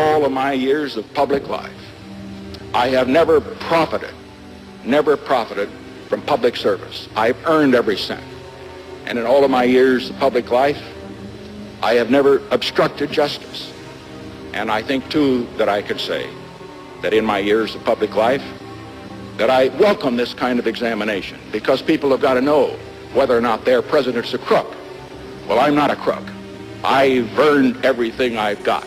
All of my years of public life, I have never profited from public service. I've earned every cent. And in all of my years of public life, I have never obstructed justice. And I think, too, that I could say that in my years of public life, that I welcome this kind of examination, because people have got to know whether or not their president's a crook. Well, I'm not a crook. I've earned everything I've got.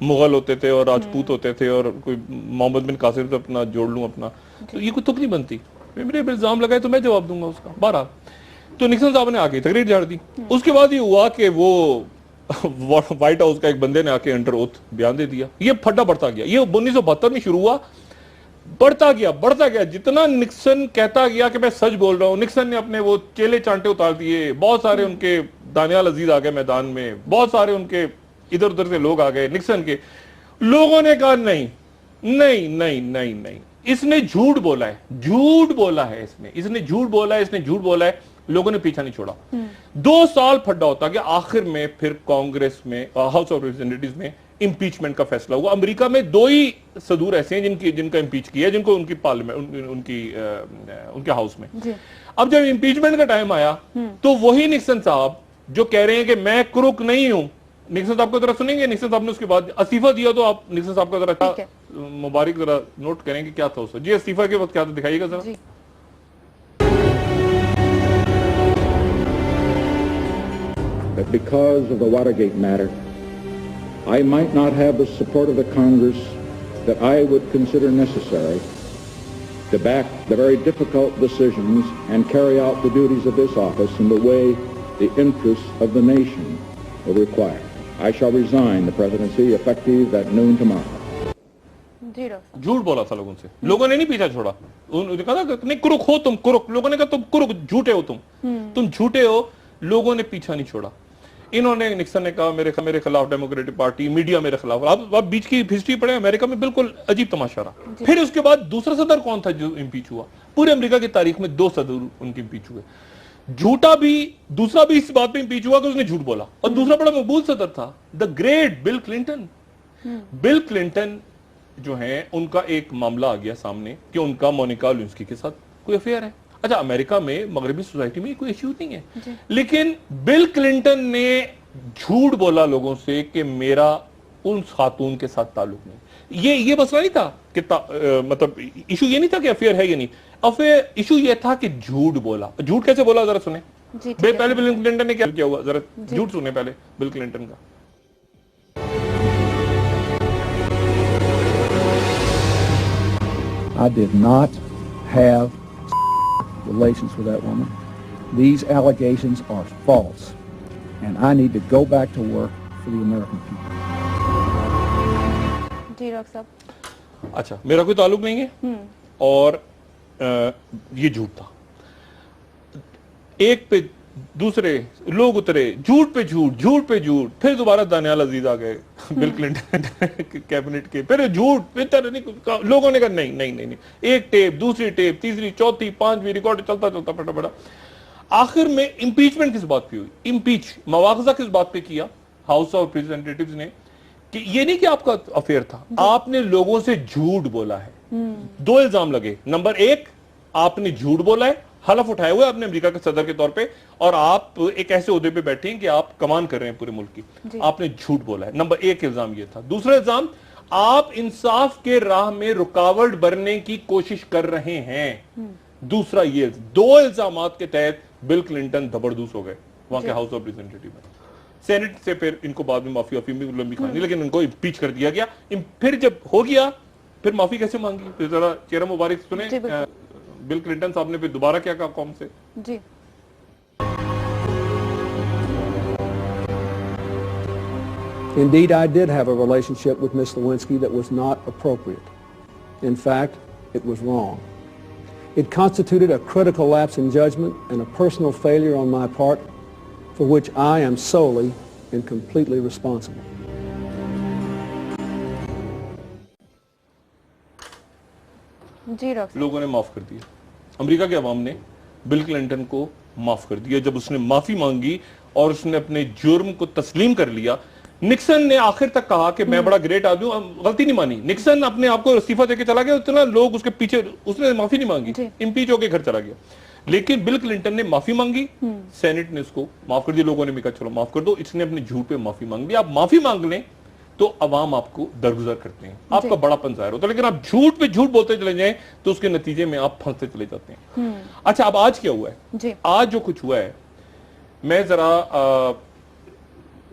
Mughal ہوتے تھے اور راجپوت ہوتے تھے اور کوئی محمد بن قاسم سے اپنا جوڑ لوں اپنا, تو یہ کوئی تک نہیں بنتی. میرے الزام لگائے تو میں جواب دوں گا اس کا. بہرحال تو نکسن صاحب نے آ کے تقریر جھاڑ دی. اس کے بعد یہ ہوا کہ وہ وائٹ ہاؤس کا ایک بندے نے آ کے انڈر اوتھ بیان دے دیا. یہ پھڈا بڑھتا گیا, یہ 1972 میں شروع ہوا, بڑھتا گیا. جتنا نکسن کہتا گیا کہ میں سچ بول رہا ہوں, نکسن نے اپنے وہ چیلے چانٹے اتار دیے. بہت سارے ان کے دانیال عزیز آ گئے میدان میں, بہت سارے ان کے ادھر ادھر سے لوگ آ گئے نکسن کے. لوگوں نے کہا نہیں, اس نے جھوٹ بولا ہے, اس نے جھوٹ بولا ہے. لوگوں نے پیچھا نہیں چھوڑا. 2 سال پھڈا ہوتا گیا. آخر میں پھر کانگریس میں, ہاؤس آف ریپرزینٹیٹیوز میں امپیچمنٹ کا فیصلہ ہوا. امریکہ میں 2 ہی صدور ایسے ہیں جن کا امپیچ کیا, جن کو ان کی پارلیمنٹ, ان کے ہاؤس میں. اب جب امپیچمنٹ کا ٹائم آیا تو وہی نکسن صاحب جو کہہ رہے ہیں کہ میں کرک نہیں ہوں, نکسن صاحب کو ذرا سنیں گے. نکسن صاحب نے اس کے بعد استعفیٰ دیا, تو آپ نکسن صاحب کا ذرا مبارک ذرا نوٹ کریں کہ کیا تھا اس. جی استعفیٰ کے وقت کیا تھا, دکھائیے گا ذرا. That because of the Watergate matter, I might not have the support of the Congress that I would consider necessary to back the very difficult decisions and carry out the duties of this office in the way the interests of the nation will require. I shall resign the presidency effective at noon tomorrow. جھوٹ بولا تھا لوگوں سے, لوگوں نے نہیں پیچھا چھوڑا. انہوں نے کہا نہیں کرک ہو تم, کرک. لوگوں نے کہا تم کرک, جھوٹے ہو تم جھوٹے ہو. لوگوں نے پیچھا نہیں چھوڑا. انہوں نے, نکسن نے کہا میرے خلاف ڈیموکریٹک پارٹی, میڈیا میرے خلاف. آپ بیچ کی ہسٹری پڑھیں, امریکہ میں بالکل عجیب تماشا رہا. پھر اس کے بعد دوسرا صدر کون تھا جو امپیچ ہوا؟ پورے امریکہ کی تاریخ میں 2 صدر ان کے امپیچ ہوئے. جھوٹا بھی, دوسرا بھی اس بات پہ امپیچ ہوا کہ اس نے جھوٹ بولا, اور دوسرا بڑا مقبول صدر تھا, the great Bill Clinton. Bill Clinton جو ہیں, ان کا ایک معاملہ آ گیا سامنے کہ ان کا مونیکا لیونسکی کے ساتھ کوئی افیئر ہے. اچھا, امریکہ میں مغربی سوسائٹی میں کوئی ایشو نہیں ہے, لیکن بل کلنٹن نے جھوٹ بولا لوگوں سے کہ میرا ان خاتون کے ساتھ تعلق نہیں. یہ مسئلہ نہیں تھا کہ مطلب ایشو یہ نہیں تھا کہ افیئر ہے یا نہیں, افیئر ایشو یہ تھا کہ جھوٹ بولا. جھوٹ کیسے بولا ذرا سنیں. پہلے بل کلنٹن نے کیا ہوا, ذرا جھوٹ سنیں پہلے بل کلنٹن کا. I did not have relations with that woman. These allegations are false, and I need to go back to work for the American people. جی ڈاکٹر صاحب. اچھا, میرا کوئی تعلق نہیں ہے اور یہ جھوٹ تھا. ایک پہ دوسرے لوگ اترے, جھوٹ پہ جھوٹ. پھر دوبارہ دانیال عزیز آ گئے بل کلنٹن کیبنٹ کے, پھر جھوٹ. لوگوں نے کہا نہیں, ایک ٹیپ, دوسری ٹیپ, تیسری, چوتھی, 5ویں ریکارڈ چلتا پڑا. آخر میں امپیچمنٹ کس بات پہ ہوئی؟ مواخذہ کس بات پہ کیا ہاؤس آف ریپرزینٹیٹیوز نے, کہ یہ نہیں کہ آپ کا افیئر تھا, آپ نے لوگوں سے جھوٹ بولا ہے. 2 الزام لگے. نمبر 1, آپ نے جھوٹ بولا ہے, حلف اٹھائے ہوئے اپنے امریکہ کے صدر کے طور پہ, اور آپ ایک ایسے عہدے پہ بیٹھے ہیں کہ آپ کمان کر رہے ہیں پورے ملک کی. آپ نے جھوٹ بولا ہے. نمبر 1 الزام یہ تھا. دوسرا الزام, آپ انصاف کے راہ میں رکاوٹ بننے کی کوشش کر رہے ہیں. دوسرا یہ 2 الزامات کے تحت بل کلنٹن دبردوس ہو گئے وہاں کے ہاؤس آف ریپرزینٹیٹیو میں. سینٹ سے پھر ان کو بعد میں معافی لمبی کہانی, لیکن ان کو امپیچ کر دیا گیا. پھر جب ہو گیا, پھر معافی کیسے مانگی؟ ذرا چہرہ مبارک سنیں. بل کلنٹن صاحب نے پھر دوبارہ کیا کہا قوم سے. جی. Indeed, I did have a relationship with Ms. Lewinsky that was not appropriate. In fact, it was wrong. It constituted a critical lapse in judgment and a personal failure on my part for which I am solely and completely responsible. جی doctor. لوگوں نے معاف کر دیا, امریکہ کے عوام نے Bill Clinton کو معاف کر دیا جب اس نے معافی مانگی اور اس نے اپنے جرم کو تسلیم کر لیا. نکسن نے آخر تک کہا کہ میں بڑا گریٹ آدمی ہوں, غلطی نہیں مانی. نکسن اپنے آپ کو استعفیٰ دے کے چلا گیا, اتنا لوگ اس کے پیچھے, اس نے معافی نہیں مانگی, امپیچ ہو کے گھر چلا گیا. لیکن بل کلنٹن نے معافی مانگی, سینٹ نے اس کو معاف کر دیا. لوگوں نے بھی کہا چلو معاف کر دو. اس نے اپنے جھوٹ پہ معافی مانگ لی. آپ معافی مانگ لیں تو عوام آپ کو درگزر کرتے ہیں, آپ کا بڑا پن ظاہر ہوتا ہے. لیکن آپ جھوٹ پہ جھوٹ بولتے چلے جائیں تو اس کے نتیجے میں آپ پھنستے چلے جاتے ہیں. اچھا, اب آج کیا ہوا ہے؟ آج جو کچھ ہوا ہے, میں ذرا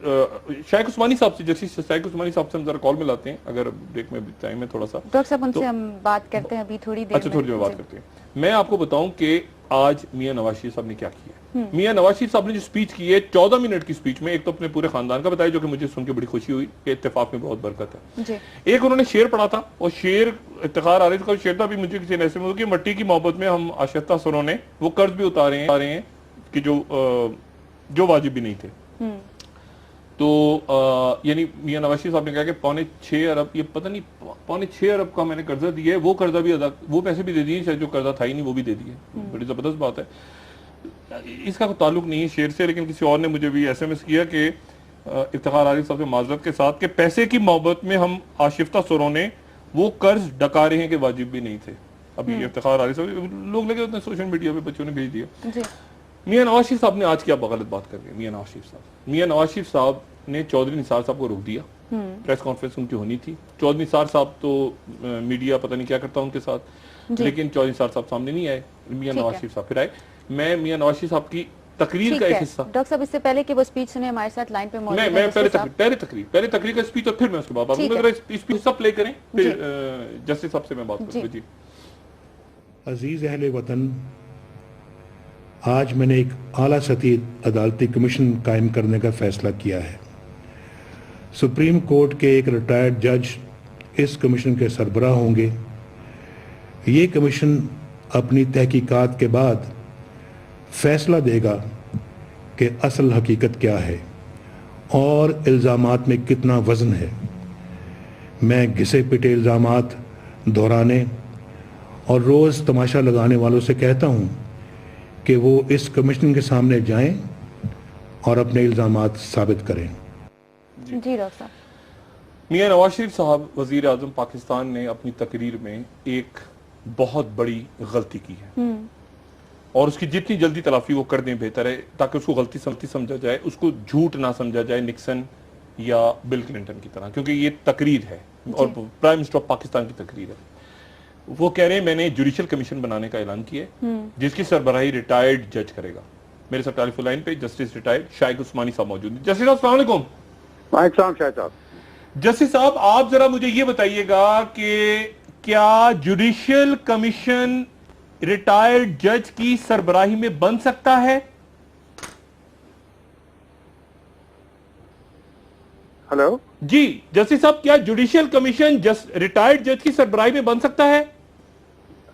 شائق عثمانی صاحب سے، جیسے شائق عثمانی صاحب سے ہم ذرا کال میں لاتے ہیں اگر بریک میں ٹائم ہے تھوڑا سا. ڈاکٹر صاحب ان سے ہم بات کرتے ہیں ابھی تھوڑی دیر. اچھا تھوڑی دیر بات کرتے ہیں. میں آپ کو بتاؤں کہ آج میاں نواز شریف صاحب نے کیا کیا. میاں نواز شریف صاحب نے جو سپیچ کی ہے 14 منٹ کی سپیچ میں، ایک تو اپنے پورے خاندان کا بتایا جو کہ مجھے سن کے بڑی خوشی ہوئی کہ اتفاق میں بہت برکت ہے. ایک انہوں نے شعر پڑھا تھا اور شعر افتخار آ رہی تھا، شعر تھا بھی مجھے کسی نے ایسے میں کہ مٹی کی محبت میں ہم آشفتہ سروں نے وہ قرض بھی اتارے ہیں کہ جو واجب بھی نہیں تھے. تو یعنی میاں نواز شریف صاحب نے کہا کہ 6.5 ارب، یہ پتہ نہیں 6.5 ارب کا میں نے قرضہ دیا ہے، وہ قرضہ بھی وہ پیسے بھی دے دیے، شاید جو قرضہ تھا ہی نہیں وہ بھی دے دیے. بڑی زبردست بات ہے. اس کا کوئی تعلق نہیں ہے شعر سے، لیکن کسی اور نے مجھے بھی ایس ایم ایس کیا کہ افتخار عارف صاحب سے معذرت کے ساتھ کہ پیسے کی محبت میں ہم آشفتہ سروں نے وہ قرض ڈکا رہے ہیں کہ واجب بھی نہیں تھے. ابھی افتخار عارف صاحب لوگ لگے ہوتے ہیں سوشل میڈیا پہ، بچوں نے بھیج دیا. میاں نواز شریف صاحب نے آج کیا غلط بات کر رہے ہیں. میاں نواز شریف صاحب نے چودھری نثار صاحب کو روک دیا. پریس کانفرنس ان کی ہونی تھی. چودھری نثار صاحب تو میڈیا پتہ نہیں کیا کرتا ان کے ساتھ، لیکن چودھری نثار صاحب سامنے نہیں آئے. میاں نواز شریف صاحب پھر آئے. میں میاں نواز شریف صاحب کی تقریر کا ایک حصہ. ڈاکٹر صاحب اس سے پہلے کہ وہ سپیچ سنے ہمارے ساتھ لائن پہ موجود ہیں. میں پہلے تقریر کا سپیچ اور پھر میں اس کے بعد بات کروں. اس پہ حصہ پلے کریں پھر جسٹس صاحب سے میں بات کروں. جی عزیز اہل وطن، آج میں نے ایک اعلیٰ سطحی عدالتی کمیشن قائم کرنے کا فیصلہ کیا ہے. سپریم کورٹ کے ایک ریٹائرڈ جج اس کمیشن کے سربراہ ہوں گے. یہ کمیشن اپنی تحقیقات کے بعد فیصلہ دے گا کہ اصل حقیقت کیا ہے اور الزامات میں کتنا وزن ہے. میں گھسے پٹے الزامات دہرانے اور روز تماشا لگانے والوں سے کہتا ہوں کہ وہ اس کمیشن کے سامنے جائیں اور اپنے الزامات ثابت کریں. جی ڈاکٹر صاحب. میاں نواز شریف صاحب وزیر اعظم پاکستان نے اپنی تقریر میں ایک بہت بڑی غلطی کی ہے اور اس کی جتنی جلدی تلافی وہ کر دیں بہتر ہے تاکہ اس کو غلطی سمجھا جائے، اس کو جھوٹ نہ سمجھا جائے نکسن یا بل کلنٹن کی طرح، کیونکہ یہ تقریر ہے اور پرائم منسٹر آف پاکستان کی تقریر ہے. وہ کہہ رہے ہیں میں نے جوڈیشل کمیشن بنانے کا اعلان کیا ہے جس کی سربراہی ریٹائرڈ جج کرے گا. میرے ساتھ ٹیلی فون لائن پہ جسٹس ریٹائرڈ شائق عثمانی صاحب موجود ہیں. جسٹس صاحب السلام علیکم. وعلیکم السلام شاہد صاحب. جسٹس صاحب آپ ذرا مجھے یہ بتائیے گا کہ کیا جوڈیشل کمیشن ریٹائرڈ جج کی سربراہی میں بن سکتا ہے؟ ہلو جی جسٹس صاحب، کیا جوڈیشل کمیشن ریٹائرڈ جج کی سربراہی میں بن سکتا ہے؟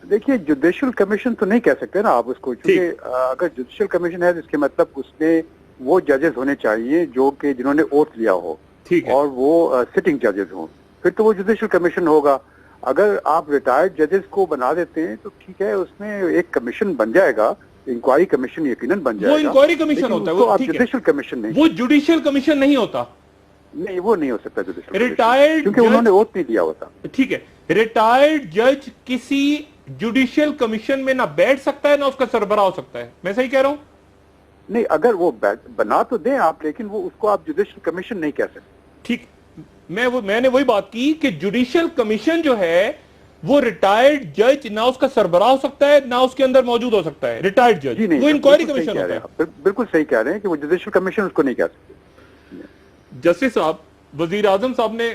دیکھیے جوڈیشل کمیشن تو نہیں کہہ سکتے نا آپ اس کو، کیونکہ اگر جوڈیشل کمیشن ہے تو اس کے مطلب اس میں وہ ججز ہونے چاہیے جو کہ جنہوں نے اوتھ لیا ہو اور وہ سٹنگ ججز ہوں، پھر تو وہ جوڈیشل کمیشن ہوگا. اگر آپ ریٹائرڈ ججز کو بنا دیتے ہیں تو ٹھیک ہے، اس میں ایک کمیشن بن جائے گا، انکوائری کمیشن یقیناً بن جائے گا. وہ انکوائری کمیشن ہوتا ہے، وہ جوڈیشل کمیشن نہیں، وہ جوڈیشل کمیشن نہیں ہوتا. نہیں وہ نہیں ہو سکتا جوڈیشل ریٹائرڈ کیونکہ انہوں نے اوتھ نہیں دیا ہوتا. ٹھیک ہے، ریٹائرڈ جج کسی جوڈیشل کمیشن میں نہ بیٹھ سکتا ہے نہ اس کا سربراہ ہو سکتا ہے. میں صحیح کہہ رہا ہوں؟ نہیں، اگر وہ بنا تو دیں آپ، لیکن وہ اس کو آپ جوڈیشل کمیشن نہیں کہہ سکتے. ٹھیک، میں نے وہی بات کی کہ جوڈیشل کمیشن جو ہے وہ ریٹائرڈ جج نہ اس کا سربراہ ہو سکتا ہے نہ اس کے اندر موجود ہو سکتا ہے. ریٹائرڈ جج وہ انکوائری کمیشن ہوتا ہے. بالکل صحیح کہہ رہے ہیں کہ وہ جوڈیشل کمیشن اس کو نہیں کہہ سکتے. جسٹس صاحب، وزیر اعظم صاحب نے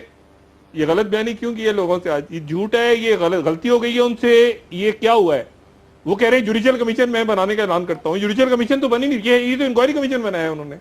یہ غلط بیانی کیوں کی ہے لوگوں سے؟ آج یہ جھوٹ ہے، یہ غلطی ہو گئی ہے ان سے، یہ کیا ہوا ہے؟ وہ کہہ رہے ہیں جوڈیشل کمیشن میں بنانے کا اعلان کرتا ہوں. جوڈیشل کمیشن تو بنی نہیں، یہ تو انکوائری کمیشن بنایا ہے انہوں نے.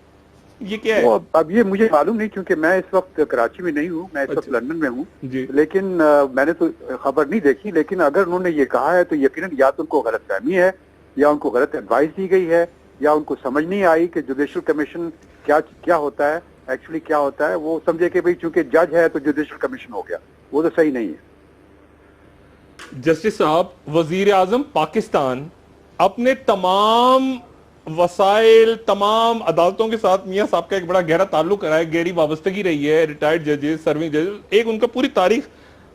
یہ کیا ہے؟ اب یہ مجھے معلوم نہیں کیونکہ میں اس وقت کراچی میں نہیں ہوں، میں اس وقت لندن میں ہوں. لیکن میں نے تو خبر نہیں دیکھی، لیکن اگر انہوں نے یہ کہا ہے تو یقیناً یا تو ان کو غلط فہمی ہے یا ان کو غلط ایڈوائس دی گئی ہے یا ان کو سمجھ نہیں آئی کہ جوڈیشل کمیشن کیا ہوتا ہے، ایکچولی کیا ہوتا ہے. وہ سمجھے کہ بھئی چونکہ جج ہے تو جوڈیشل کمیشن ہو گیا، وہ تو صحیح نہیں ہے. جسٹس صاحب، وزیر اعظم پاکستان اپنے تمام وسائل، تمام عدالتوں کے ساتھ میاں صاحب کا ایک بڑا گہرا تعلق رہا ہے، گہری وابستگی رہی ہے. ریٹائرڈ ججز، سرونگ ججز، ایک ان کا پوری تاریخ.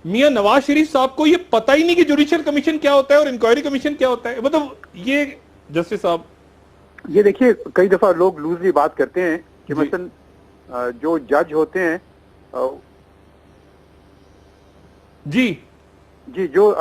میاں نواز شریف صاحب کو یہ پتہ ہی نہیں کہ جوڈیشل کمیشن کیا ہوتا ہے اور انکوائری کمیشن کیا ہوتا ہے. مطلب یہ جسٹس صاحب، یہ دیکھیے کئی دفعہ لوگ لوزلی بات کرتے ہیں کہ مثلا جو جج ہوتے ہیں جی جو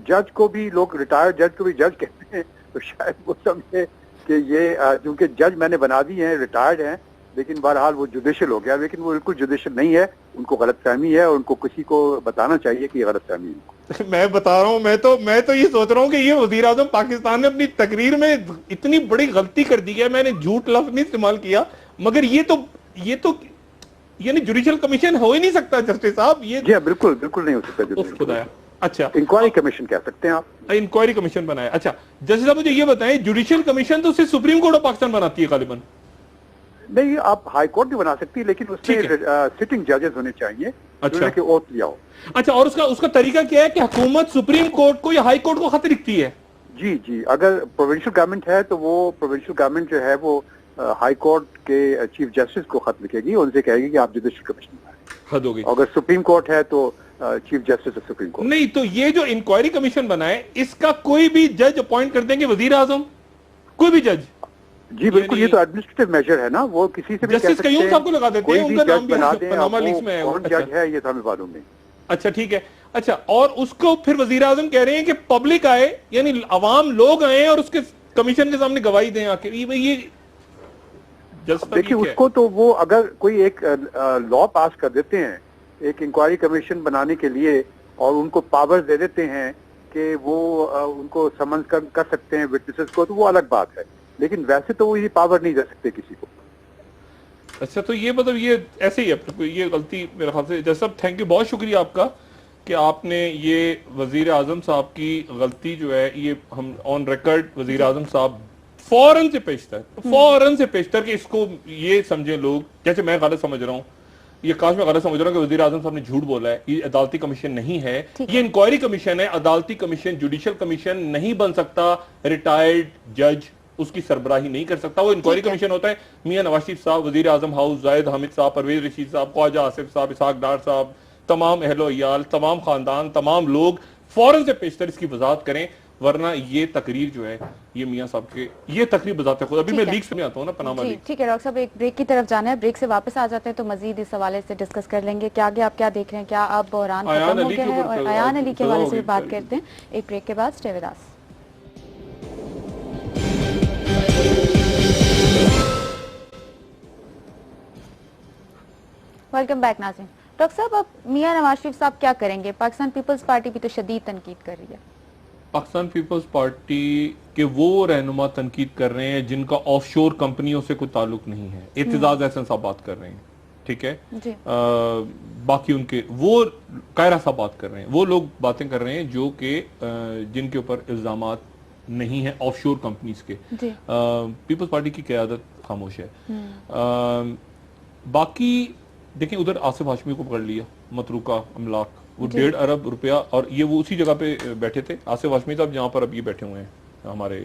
جج کو بھی لوگ ریٹائرڈ جج کو بھی جج کہتے ہیں، تو شاید وہ سمجھے کہ یہ چونکہ جج میں نے بنا دی ہیں، ریٹائرڈ ہیں، لیکن بہرحال وہ جوڈیشل ہو گیا، لیکن وہ بالکل جوڈیشل نہیں ہے، ان کو غلط فہمی ہے اور ان کو کسی کو بتانا چاہیے کہ یہ غلط فہمی ہے۔ میں بتا رہا ہوں، میں تو یہ سوچ رہا ہوں کہ یہ وزیر اعظم پاکستان نے اپنی تقریر میں اتنی بڑی غلطی کر دی ہے، میں نے جھوٹ لفظ نہیں استعمال کیا، مگر یہ تو یعنی جوڈیشل کمیشن ہو ہی نہیں سکتا جسٹس صاحب، یہ جی بالکل بالکل نہیں ہو سکتا، خدایا۔ اچھا، انکوائری کمیشن کہہ سکتے ہیں آپ، انکوائری کمیشن بنایا۔ اچھا جسٹس صاحب مجھے یہ بتائیں، جوڈیشل کمیشن تو صرف سپریم کورٹ آف پاکستان بناتی ہے غالباً؟ نہیں، آپ ہائی کورٹ بھی بنا سکتی، لیکن اس میں سٹنگ ججز ہونے چاہیے جنہوں نے اوتھ لیا ہو۔ اچھا، اور اس کا طریقہ کیا ہے کہ حکومت سپریم کورٹ کو یا ہائی کورٹ کو خط لکھتی ہے؟ جی، اگر پروونشل گورنمنٹ ہے تو وہ پروونشل گورنمنٹ جو ہے وہ ہائی کورٹ کے چیف جسٹس کو خط لکھے گی، ان سے کہے گی کہ آپ جوڈیشل کمیشن بنائیں۔ حد ہو گئی۔ اگر سپریم کورٹ ہے تو chief justice of supreme court. نہیں، تو یہ جو انکوائری کمیشن بنائے اس کا کوئی بھی جج اپوائنٹ کر دیں گے وزیر اعظم؟ کوئی بھی جج؟ جی بالکل، یہ تو ایڈمنسٹریٹو میجر ہے نا، وہ کسی سے بھی جسٹس قیوم صاحب کو لگا دیتے ہیں، ان کا نام بھی پاناما لیکس میں ہے، کون جج ہے یہ تو ہمیں معلوم نہیں۔ اچھا ٹھیک ہے۔ اچھا، اور اس کو پھر وزیر اعظم کہہ رہے ہیں کہ پبلک آئے، یعنی عوام لوگ آئے اور اس کے کمیشن کے سامنے گواہی دیں آ کے۔ یہ دیکھیے اس کو تو وہ اگر کوئی ایک لا پاس کر دیتے ہیں ایک انکوائری کمیشن بنانے کے لیے اور ان کو پاور دے دیتے ہیں کہ وہ ان کو سمن کر سکتے ہیں وٹنسز کو، تو وہ الگ بات ہے، لیکن ویسے تو وہ یہ پاور نہیں دے سکتے کسی کو۔ اچھا، تو یہ مطلب یہ ایسے ہی ہے، یہ غلطی میرے خیال سے۔ جیسا تھینک یو، بہت شکریہ آپ کا کہ آپ نے یہ وزیر اعظم صاحب کی غلطی جو ہے یہ ہم آن ریکارڈ وزیر اعظم صاحب فوراً سے پیشتر کہ اس کو یہ سمجھے لوگ، جیسے میں غلط سمجھ رہا ہوں، یہ کاش میں غلط سمجھ رہا ہوں کہ وزیر اعظم صاحب نے جھوٹ بولا ہے، یہ عدالتی کمیشن نہیں ہے، یہ انکوائری کمیشن ہے، عدالتی کمیشن جوڈیشل کمیشن نہیں بن سکتا، ریٹائرڈ جج اس کی سربراہی نہیں کر سکتا، وہ انکوائری کمیشن ہوتا ہے۔ میاں نواز شریف صاحب، وزیر اعظم ہاؤس زاہد حامد صاحب، پرویز رشید صاحب، خواجہ آصف صاحب، اسحاق ڈار صاحب، تمام اہل و عیال، تمام خاندان، تمام لوگ فوراً سے پیشتر اس کی وضاحت کریں، ورنہ یہ تقریر جو ہے یہ میاں صاحب کے یہ تقریر بذات خود، ابھی میں لیکس میں آتا ہوں نا، پاناما لیکس۔ ٹھیک ہے ڈاکٹر صاحب، ایک بریک کی طرف جانا ہے، بریک سے واپس آ جاتے ہیں تو مزید اس حوالے سے ڈسکس کر لیں گے کہ آگے آپ کیا دیکھ رہے ہیں، کیا آپ بحران ختم ہو گیا ہے، اور ایان علی کے حوالے سے بھی بات کرتے ہیں ایک بریک کے بعد۔ Stay with us. Welcome back ناظرین۔ ڈاکٹر صاحب، اب میاں نواز شریف صاحب کیا کریں گے؟ پاکستان پیپلز پارٹی بھی تو شدید تنقید کر رہی ہے۔ پاکستان پیپلز پارٹی کے وہ رہنما تنقید کر رہے ہیں جن کا آف شور کمپنیوں سے کوئی تعلق نہیں ہے، اعتزاز احسن صاحب بات کر رہے ہیں، ٹھیک ہے، باقی ان کے وہ قاہرہ صاحب بات کر رہے ہیں، وہ لوگ باتیں کر رہے ہیں جو کہ جن کے اوپر الزامات نہیں ہیں آف شور کمپنیز کے۔ پیپلز پارٹی کی قیادت خاموش ہے۔ باقی دیکھیں، ادھر آصف ہاشمی کو پکڑ لیا، متروکہ املاک، وہ 1.5 ارب روپیہ، اور یہ وہ اسی جگہ پہ بیٹھے تھے آصف ہاشمی صاحب جہاں پر اب یہ بیٹھے ہوئے ہیں ہمارے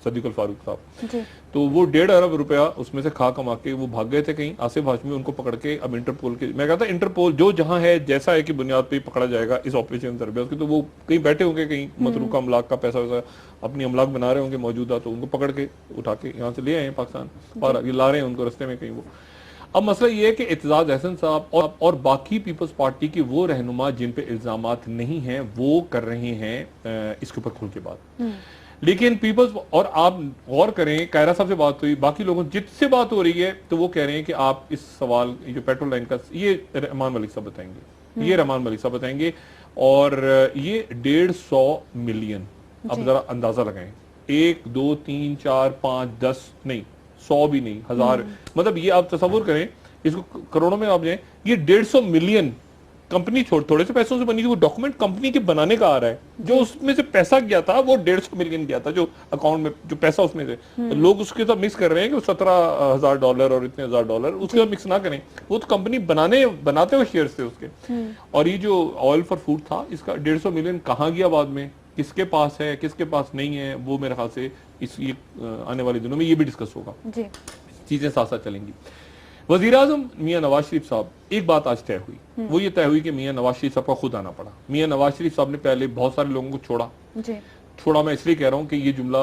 صدیق الفاروق صاحب، تو وہ 1.5 ارب روپیہ اس میں سے کھا کما کے وہ بھاگ گئے تھے کہیں، آصف ہاشمی ان کو پکڑ کے اب انٹرپول کے، میں کہتا انٹرپول جو جہاں ہے جیسا ہے کہ بنیاد پہ پکڑا جائے گا اس آپریشن درمیان اس کے، تو وہ کہیں بیٹھے ہوں گے، کہیں متروکہ املاک کا پیسہ ویسا اپنی املاک بنا رہے ہوں گے موجودہ، تو ان کو پکڑ کے اٹھا کے یہاں سے لے آئے ہیں پاکستان، اور یہ لا رہے ہیں ان کو رستے میں کہیں وہ۔ اب مسئلہ یہ ہے کہ اعتزاز احسن صاحب اور باقی پیپلز پارٹی کی وہ رہنما جن پہ الزامات نہیں ہیں وہ کر رہے ہیں اس کے اوپر کھل کے بات، لیکن پیپلز، اور آپ غور کریں، قاہرہ صاحب سے بات ہوئی، باقی لوگوں جت سے بات ہو رہی ہے تو وہ کہہ رہے ہیں کہ آپ اس سوال جو پیٹرول لائن کا، یہ رحمان ملک صاحب بتائیں گے، یہ رحمان ملک صاحب بتائیں گے، اور یہ 150 ملین، اب ذرا اندازہ لگائیں، 1 2 3 4 5 10 نہیں، 100 بھی نہیں، 1000، مطلب یہ آپ تصور کریں، اس کو کروڑوں میں آپ جائیں، یہ 150 ملین کمپنی تھوڑے سے پیسوں سے بنی تھی، وہ ڈاکومنٹ کمپنی کے بنانے کا آ رہا ہے، جو اس میں سے پیسہ گیا تھا وہ 150 ملین گیا تھا، جو اکاؤنٹ میں جو پیسہ اس میں سے، لوگ اس کے ساتھ مکس کر رہے ہیں کہ $17,000 اور اتنے $1,000، اس کے ساتھ مکس نہ کریں، وہ تو کمپنی بناتے ہوئے شیئرز تھے اس کے، اور یہ جو آئل فار فوڈ تھا اس کا 150 ملین کہاں گیا بعد میں، کس کے پاس ہے کس کے پاس نہیں ہے، وہ میرے خیال سے اس آنے والے دنوں میں یہ بھی ڈسکس ہوگا، چیزیں ساتھ ساتھ چلیں گی۔ وزیر اعظم میاں نواز شریف صاحب، ایک بات آج طے ہوئی، وہ یہ طے ہوئی کہ میاں نواز شریف صاحب کا خود آنا پڑا۔ میاں نواز شریف صاحب نے پہلے بہت سارے لوگوں کو چھوڑا، میں اس لیے کہہ رہا ہوں کہ یہ جملہ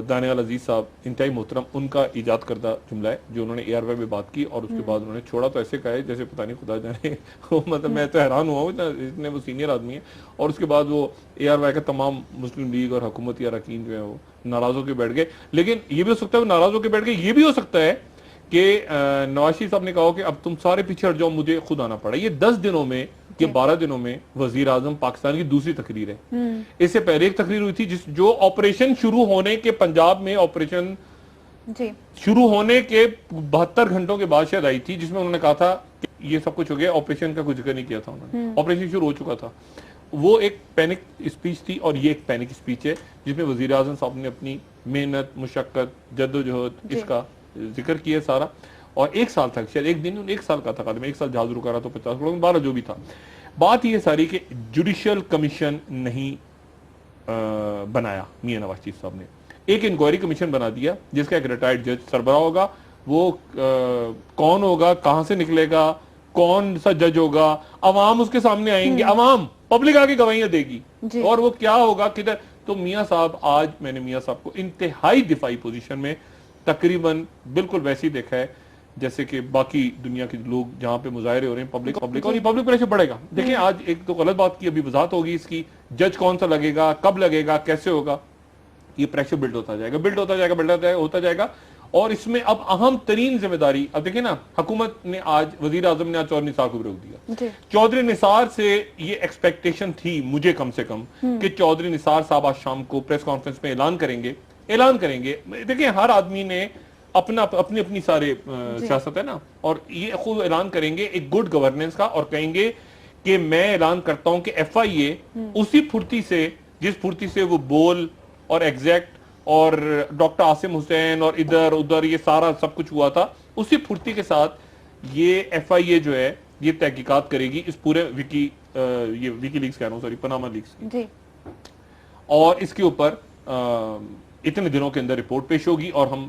دانیال عزیز صاحب انتہائی محترم، ان کا ایجاد کردہ جملہ ہے، جو انہوں نے اے آر وائی میں بات کی اور اس کے بعد انہوں نے چھوڑا، تو ایسے کہا ہے جیسے پتہ نہیں خدا جانے، مطلب میں تو حیران ہوا ہوں، اتنے وہ سینئر آدمی ہیں، اور اس کے بعد وہ اے آر وائی کا تمام مسلم لیگ اور حکومتی اراکین جو ہیں وہ ناراض ہو کے بیٹھ گئے، لیکن یہ بھی ہو سکتا ہے وہ ناراض ہو کے بیٹھ گئے، یہ بھی ہو سکتا ہے کہ نواز شریف صاحب نے کہا کہ اب تم سارے پیچھے ہٹ جاؤ, مجھے خود آنا پڑا. یہ 10 دنوں میں کہ 12 دنوں میں وزیر اعظم پاکستان کی دوسری تقریر ہے. اس سے پہلے ایک تقریر ہوئی تھی جو آپریشن شروع ہونے کے, پنجاب میں آپریشن شروع ہونے کے 72 گھنٹوں کے بعد شاید آئی تھی, جس میں انہوں نے کہا تھا کہ یہ سب کچھ ہو گیا, آپریشن کا کچھ ذکر نہیں کیا تھا انہوں نے, آپریشن شروع ہو چکا تھا. وہ ایک پینک اسپیچ تھی اور یہ ایک پینک اسپیچ ہے جس میں وزیر اعظم صاحب نے اپنی محنت, مشقت, جدوجہد اس کا ذکر کیا سارا. اور 1 سال تک, شاید 1 دن 1 سال کا تھا, 1 سال جہاز رکا رہا تو 50 کروڑ 12 جو بھی تھا. بات یہ ساری کہ جوڈیشل کمیشن نہیں بنایا میاں نواز شریف صاحب نے, ایک انکوائری کمیشن بنا دیا جس کا ایک ریٹائرڈ جج سربراہ ہوگا. وہ کون ہوگا, کہاں سے نکلے گا, کون سا جج ہوگا, عوام اس کے سامنے آئیں گے, عوام پبلک آگے گواہیاں دے گی, اور وہ کیا ہوگا کدھر. تو میاں صاحب, آج میں نے میاں صاحب کو انتہائی دفاعی پوزیشن میں تقریباً بالکل ویسے ہی دیکھا ہے جیسے کہ باقی دنیا کے لوگ جہاں پہ مظاہرے ہو رہے ہیں پبلک, اور یہ پبلک پریشر بڑھے گا. دیکھیں آج ایک تو غلط بات کی, ابھی وضاحت ہوگی اس کی, جج کون سا لگے گا, کب لگے گا, کیسے ہوگا, یہ پریشر بلڈ ہوتا جائے گا. اور اس میں اب اہم ترین ذمہ داری, اب دیکھیں نا, حکومت نے آج, وزیر اعظم نے آج چودھری نثار کو بھی روک دیا. چودھری نثار سے یہ ایکسپیکٹیشن تھی مجھے کم سے کم کہ چودھری نثار صاحب آج شام کو پریس کانفرنس میں اعلان کریں گے. دیکھیں ہر آدمی نے اپنی سارے سیاست ہے نا, اور یہ خود اعلان کریں گے ایک گڈ گورننس کا, اور کہیں گے کہ میں اعلان کرتا ہوں کہ ایف آئی اے اسی پھرتی سے, جس پھرتی سے وہ بول اور ایگزیکٹ اور ڈاکٹر عاصم حسین اور ادھر ادھر یہ سارا سب کچھ ہوا تھا, اسی پھرتی کے ساتھ یہ ایف آئی اے جو ہے یہ تحقیقات کرے گی اس پورے وکی لیکس کہہ رہا ہوں, سوری, پاناما لیکس, اور اس کے اوپر اتنے دنوں کے اندر رپورٹ پیش ہوگی اور ہم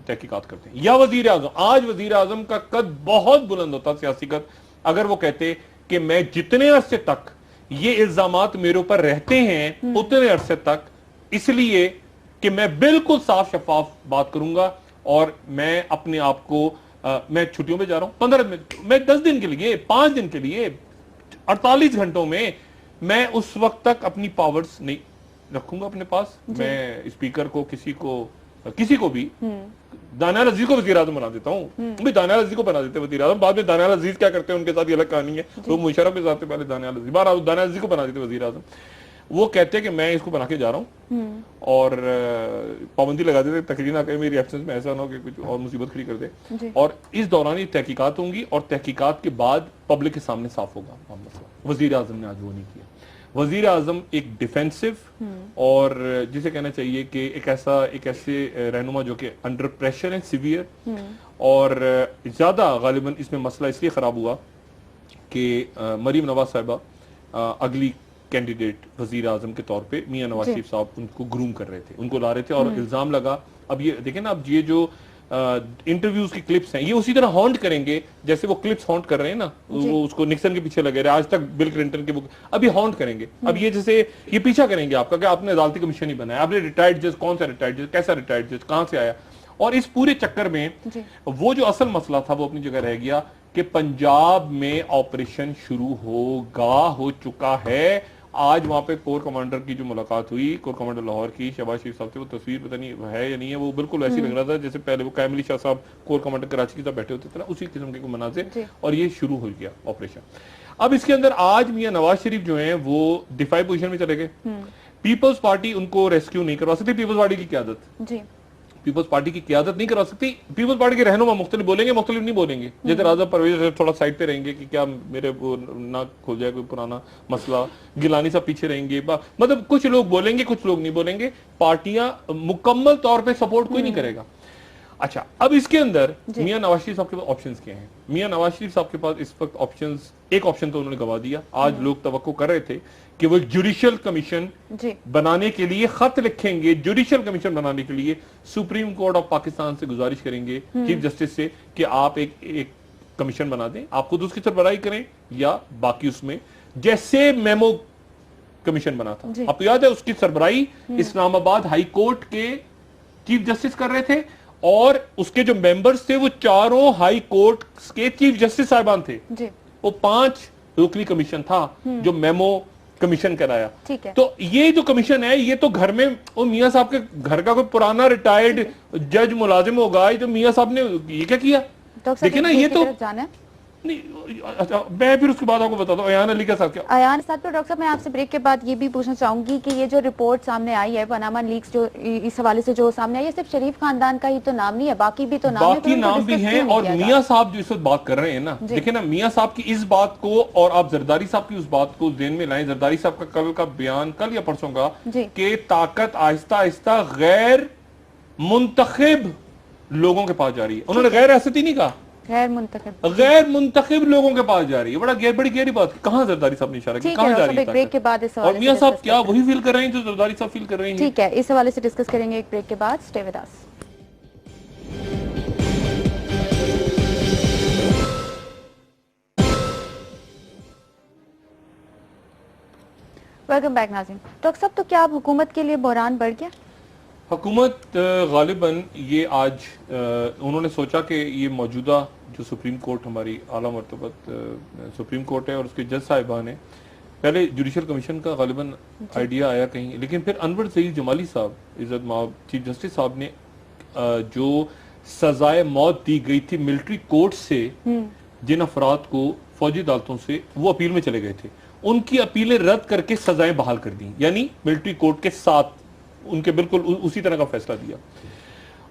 تحقیقات کرتے ہیں. یا وزیر اعظم, آج وزیر اعظم کا قد بہت بلند ہوتا سیاسی قد, اگر وہ کہتے کہ میں جتنے عرصے تک یہ الزامات میرے اوپر رہتے ہیں اتنے عرصے تک, اس لیے کہ میں بالکل صاف شفاف بات کروں گا, اور میں اپنے آپ کو, میں چھٹیوں پہ جا رہا ہوں 15 دن, میں 10 دن کے لیے, 5 دن کے لیے, 48 گھنٹوں میں اس وقت تک اپنی پاورز نہیں رکھوں گا اپنے پاس. میں اسپیکر کو کسی کو بھی, دانیال عزیز کو وزیر اعظم بنا دیتا ہوں, دانیال عزیز کو بنا دیتے ہیں وزیر اعظم, بعد میں دانیال عزیز کیا کرتے ہیں ان کے ساتھ یہ الگ کہانی ہے, تو مشرف کے ساتھ پہلے دانیال عزیز کو بنا دیتے وزیر اعظم. وہ کہتے ہیں کہ میں اس کو بنا کے جا رہا ہوں, اور پابندی لگا دیتے تقریر نہ کرے میری ایبسنس میں, ایسا نہ ہو کہ کچھ اور مصیبت کھڑی کر دے. اور اس دوران یہ تحقیقات ہوں گی, اور تحقیقات کے بعد پبلک کے سامنے صاف ہوگا مسئلہ. وزیر اعظم نے آج وہ نہیں کیا. وزیر اعظم ایک ڈیفینسو اور جسے کہنا چاہیے کہ ایک ایسے رہنما جو کہ انڈر پریشر ہے سیویئر, اور زیادہ غالباً اس میں مسئلہ اس لیے خراب ہوا کہ مریم نواز صاحبہ اگلی کینڈیڈیٹ وزیر اعظم کے طور پہ میاں نواز شریف صاحب ان کو گروم کر رہے تھے, ان کو لا رہے تھے, اور الزام لگا. اب یہ دیکھیں نا, اب یہ جو انٹرویوز کی کلپس ہیں یہ اسی طرح ہانٹ کریں گے جیسے وہ کلپس ہانٹ کر رہے ہیں نا, وہ اس کو نکسن کے پیچھے لگے رہے, آج تک بل کلنٹن کے ابھی ہانٹ کریں گے. اب یہ جیسے یہ پیچھا کریں گے آپ کا کہ آپ نے عدالتی کمیشن ہی بنایا, آپ نے ریٹائرڈ جج, کون سا ریٹائرڈ جج, کیسا ریٹائرڈ جج, کہاں سے آیا. اور اس پورے چکر میں وہ جو اصل مسئلہ تھا وہ اپنی جگہ رہ گیا کہ پنجاب میں آپریشن شروع ہو چکا ہے. آج وہاں پہ کور کمانڈر کی جو ملاقات ہوئی, کور کمانڈر لاہور کی شہباز شریف صاحب سے, وہ تصویر پتہ نہیں ہے یا نہیں ہے, وہ بالکل ایسی لگ رہا تھا جیسے پہلے وہ قائم علی شاہ صاحب کور کمانڈر کراچی کی طرف بیٹھے ہوتے تھے, اسی قسم کے مناظر, اور یہ شروع ہو گیا آپریشن. اب اس کے اندر آج میاں نواز شریف جو ہیں وہ دفاعی پوزیشن میں چلے گئے. پیپلز پارٹی ان کو ریسکیو نہیں کروا سکتی, پیپلز پارٹی کی قیادت, پیپلز پارٹی کی قیادت نہیں کروا سکتی. پیپلز پارٹی کے رہنما مختلف بولیں گے, مختلف نہیں بولیں گے, جیسے راضا پرویز تھوڑا سائڈ پہ رہیں گے کہ کیا میرے نہ کھل جائے کوئی پرانا مسئلہ, گیلانی صاحب پیچھے رہیں گے, مطلب کچھ لوگ بولیں گے کچھ لوگ نہیں بولیں گے. پارٹیاں مکمل طور پہ سپورٹ کوئی نہیں کرے گا. اچھا, اب اس کے اندر میاں نواز شریف صاحب کے پاس آپشنز کیا ہیں؟ میاں نواز شریف صاحب کے پاس اس وقت آپشنز, ایک آپشن تو انہوں نے گوا دیا. آج لوگ توقع کر رہے تھے کہ وہ جوڈیشل کمیشن بنانے کے لیے خط لکھیں گے, جوڈیشل کمیشن بنانے کے لیے سپریم کورٹ آف پاکستان سے گزارش کریں گے, چیف جسٹس سے, کہ آپ ایک کمیشن بنا دیں, آپ خود اس کی سربراہی کریں یا باقی اس میں, جیسے میمو کمیشن بنا تھا. آپ کو یاد ہے اس کی سربراہی اسلام آباد ہائی کورٹ کے چیف جسٹس کر رہے تھے, اور اس کے جو ممبرز تھے وہ چاروں ہائی کورٹ کے چیف جسٹس صاحبان تھے. وہ 5 رکنی کمیشن تھا جو میمو کمیشن کرایا. ٹھیک ہے. تو یہ جو کمیشن ہے یہ تو گھر میں میاں صاحب کے گھر کا کوئی پرانا ریٹائرڈ جج ملازم ہوگا جو میاں صاحب نے یہ کیا کیا. دیکھیں نا یہ تو میں پھر اس کے بعد آپ کو بتاتا ہوں ایان علی کا صاحب کیا. ایان صاحب, تو ڈاکٹر صاحب میں آپ سے بریک کے بعد یہ بھی پوچھنا چاہوں گی کہ یہ جو رپورٹ سامنے آئی ہے پاناما لیکس جو اس حوالے سے جو سامنے آئی ہے صرف شریف خاندان کا ہی تو نام نہیں ہے, باقی بھی تو نام ہے. باقی نام بھی ہیں اور میاں صاحب جو اس وقت بات کر رہے ہیں نا, دیکھیں نا میاں صاحب کی اس بات کو اور آپ زرداری صاحب کی اس بات کو ذہن میں لائیں. زرداری صاحب کا کل کا بیان, کل یا پرسوں کا, کہ طاقت آہستہ آہستہ غیر منتخب لوگوں کے پاس جا رہی ہے. انہوں نے غیر ریاستی نہیں کہا, غیر منتخب لوگوں کے پاس جا رہی ہے. بڑی گہری بات. کہاں زرداری صاحب نے اشارہ کیا, کہاں جا رہی ہے؟ اور میاں صاحب کیا وہی فیل کر رہے ہیں جو زرداری صاحب فیل کر رہے ہیں؟ ٹھیک ہے, اس حوالے سے ڈسکس کریں گے ایک بریک کے بعد. Stay with us. Welcome back ناظرین. ڈاکٹر صاحب, تو کیا اب حکومت کے لیے بحران بڑھ گیا؟ حکومت غالباً یہ آج انہوں نے سوچا کہ یہ موجودہ جو سپریم کورٹ ہماری اعلیٰ مرتبت سپریم کورٹ ہے اور اس کے جج صاحبان ہیں, پہلے جوڈیشل کمیشن کا غالباً آئیڈیا آیا کہیں, لیکن پھر انور ظہیر جمالی صاحب عزت مآب چیف جسٹس صاحب نے جو سزائے موت دی گئی تھی ملٹری کورٹ سے جن افراد کو فوجی عدالتوں سے, وہ اپیل میں چلے گئے تھے, ان کی اپیلیں رد کر کے سزائیں بحال کر دیں, یعنی ملٹری کورٹ کے ساتھ ان کے بالکل اسی طرح کا فیصلہ دیا.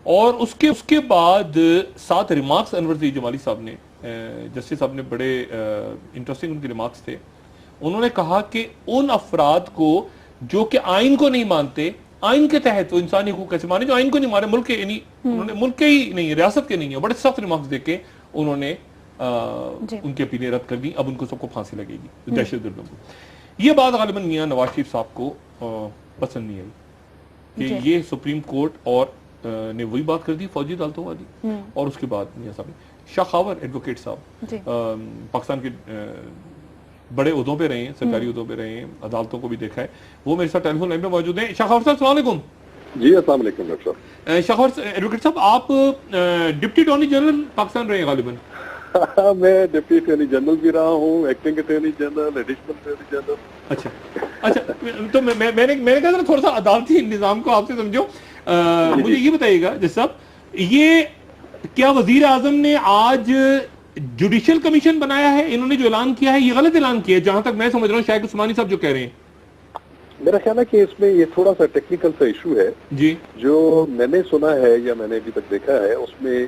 اور اس کے بعد 7 ریمارکس انور ظہیر جمالی صاحب نے, جسٹس صاحب نے, بڑے انٹرسٹنگ ان کے ریمارکس تھے. انہوں نے کہا کہ ان افراد کو جو کہ آئین کو نہیں مانتے, آئین کے تحت وہ انسانی حقوق کیسے مانے, جو آئین کو نہیں مانے, ملک کے یعنی انہوں نے ملک کے ہی نہیں, ریاست کے نہیں ہیں, بڑے سخت ریمارکس دے کے انہوں نے ان کی اپیلیں رد کر دی. اب ان کو سب کو پھانسی لگے گی دہشت گردوں کو. یہ بات غالباً میاں نواز شریف صاحب کو پسند نہیں آئی کہ یہ سپریم کورٹ اور نے وہی بات کر دی فوجی عدالتوں والی. اور اس کے بعد میاں صاحب نے شاہ خاور ایڈوکیٹ صاحب پاکستان کے بڑے عہدوں پہ رہے ہیں, سرکاری عہدوں پہ رہے ہیں, عدالتوں کو بھی دیکھا ہے, وہ میرے ساتھ ٹیلی فون لائن پہ موجود ہیں. شاہ خاور صاحب السلام علیکم. جی السلام علیکم ڈاکٹر صاحب. شاہ خاور ایڈوکیٹ صاحب, آپ ڈپٹی اٹارنی جنرل پاکستان رہے ہیں غالباً. میں ڈپٹی اٹارنی جنرل بھی رہا ہوں, acting attorney general, additional attorney general. اچھا, تو میں نے کہا تھوڑا سا عدالتی نظام کو آپ سے سمجھو. مجھے یہ بتائیے گا جس صاحب, یہ کیا وزیر اعظم نے آج جوڈیشل کمیشن بنایا ہے, انہوں نے جو اعلان کیا ہے یہ غلط اعلان کیا ہے جہاں تک میں سمجھ رہا ہوں شاہد عثمانی صاحب جو کہہ رہے ہیں؟ میرا خیال ہے کہ اس میں یہ تھوڑا سا ٹیکنیکل سا ایشو ہے. جی, جو میں نے سنا ہے یا میں نے ابھی تک دیکھا ہے, اس میں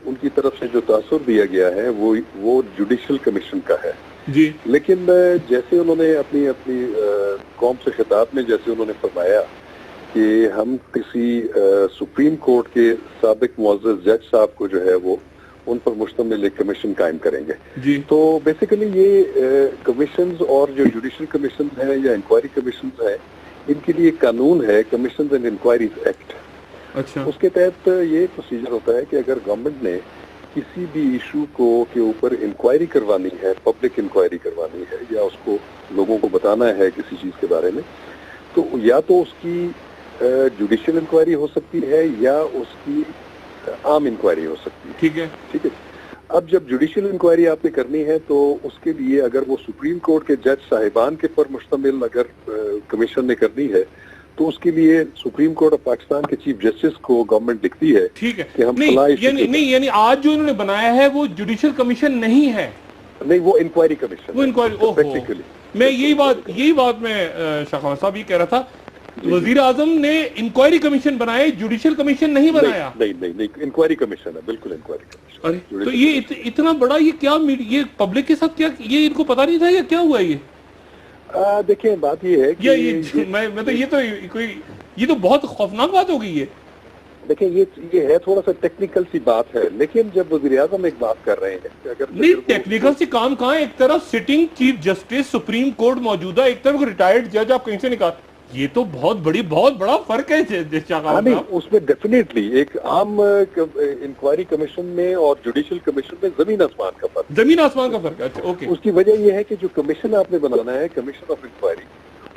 ان کی طرف سے جو تاثر دیا گیا ہے وہ جوڈیشل کمیشن کا ہے. جی, لیکن جیسے انہوں نے اپنی قوم سے خطاب میں جیسے انہوں نے فرمایا کہ ہم کسی سپریم کورٹ کے سابق معزز جج صاحب کو جو ہے وہ ان پر مشتمل ایک کمیشن قائم کریں گے. جی, تو بیسیکلی یہ کمیشنز اور جو جوڈیشل کمیشنز ہیں یا انکوائری کمیشنز ہیں, ان کے لیے قانون ہے کمیشنز اینڈ انکوائریز ایکٹ. اچھا, اس کے تحت یہ پروسیجر ہوتا ہے کہ اگر گورنمنٹ نے کسی بھی ایشو کے اوپر انکوائری کروانی ہے, پبلک انکوائری کروانی ہے, یا اس کو لوگوں کو بتانا ہے کسی چیز کے بارے میں, تو یا تو اس کی جوڈیشل انکوائری ہو سکتی ہے یا اس کی عام انکوائری ہو سکتی ہے. ٹھیک ہے. اب جب جوڈیشل انکوائری آپ نے کرنی ہے تو اس کے لیے اگر وہ سپریم کورٹ کے جج صاحبان کے پر مشتمل اگر کمیشن نے کرنی ہے تو اس کے لیے سپریم کورٹ آف پاکستان کے چیف جسٹس کو گورنمنٹ لکھتی ہے. ٹھیک ہے, کہ ہم یعنی آج جو انہوں نے بنایا ہے وہ جوڈیشل کمیشن نہیں ہے. نہیں, وہ انکوائری کمیشن. وہ انکوائری, میں یہی بات میں شاہ خاور صاحب یہ کہہ رہا تھا, وزیر اعظم نے انکوائری کمیشن بنایا, جوڈیشل کمیشن نہیں بنایا. نہیں, انکوائری کمیشن ہے, بالکل انکوائری کمیشن. تو یہ اتنا بڑا یہ کیا, یہ پبلک کے ساتھ کیا, یہ ان کو پتا نہیں تھا یا کیا ہوا؟ یہ دیکھیں بات یہ ہے کہ یہ تو بہت خوفناک بات ہو گئی ہے. دیکھیں یہ ہے تھوڑا سا ٹیکنیکل سی بات ہے, لیکن جب وزیر اعظم ایک بات کر رہے ہیں کہ اگر نہیں ٹیکنیکل سی کام کہاں, ایک طرف sitting chief justice supreme court موجودہ, ایک طرف ریٹائرڈ جج آپ کہیں سے نکال, یہ تو بہت بڑا فرق ہے. اس میں ڈیفینیٹلی ایک عام انکوائری کمیشن میں اور جوڈیشل کمیشن میں زمین آسمان کا فرق. اچھا, اوکے. اس کی وجہ یہ ہے کہ جو کمیشن آپ نے بنانا ہے, کمیشن آف انکوائری,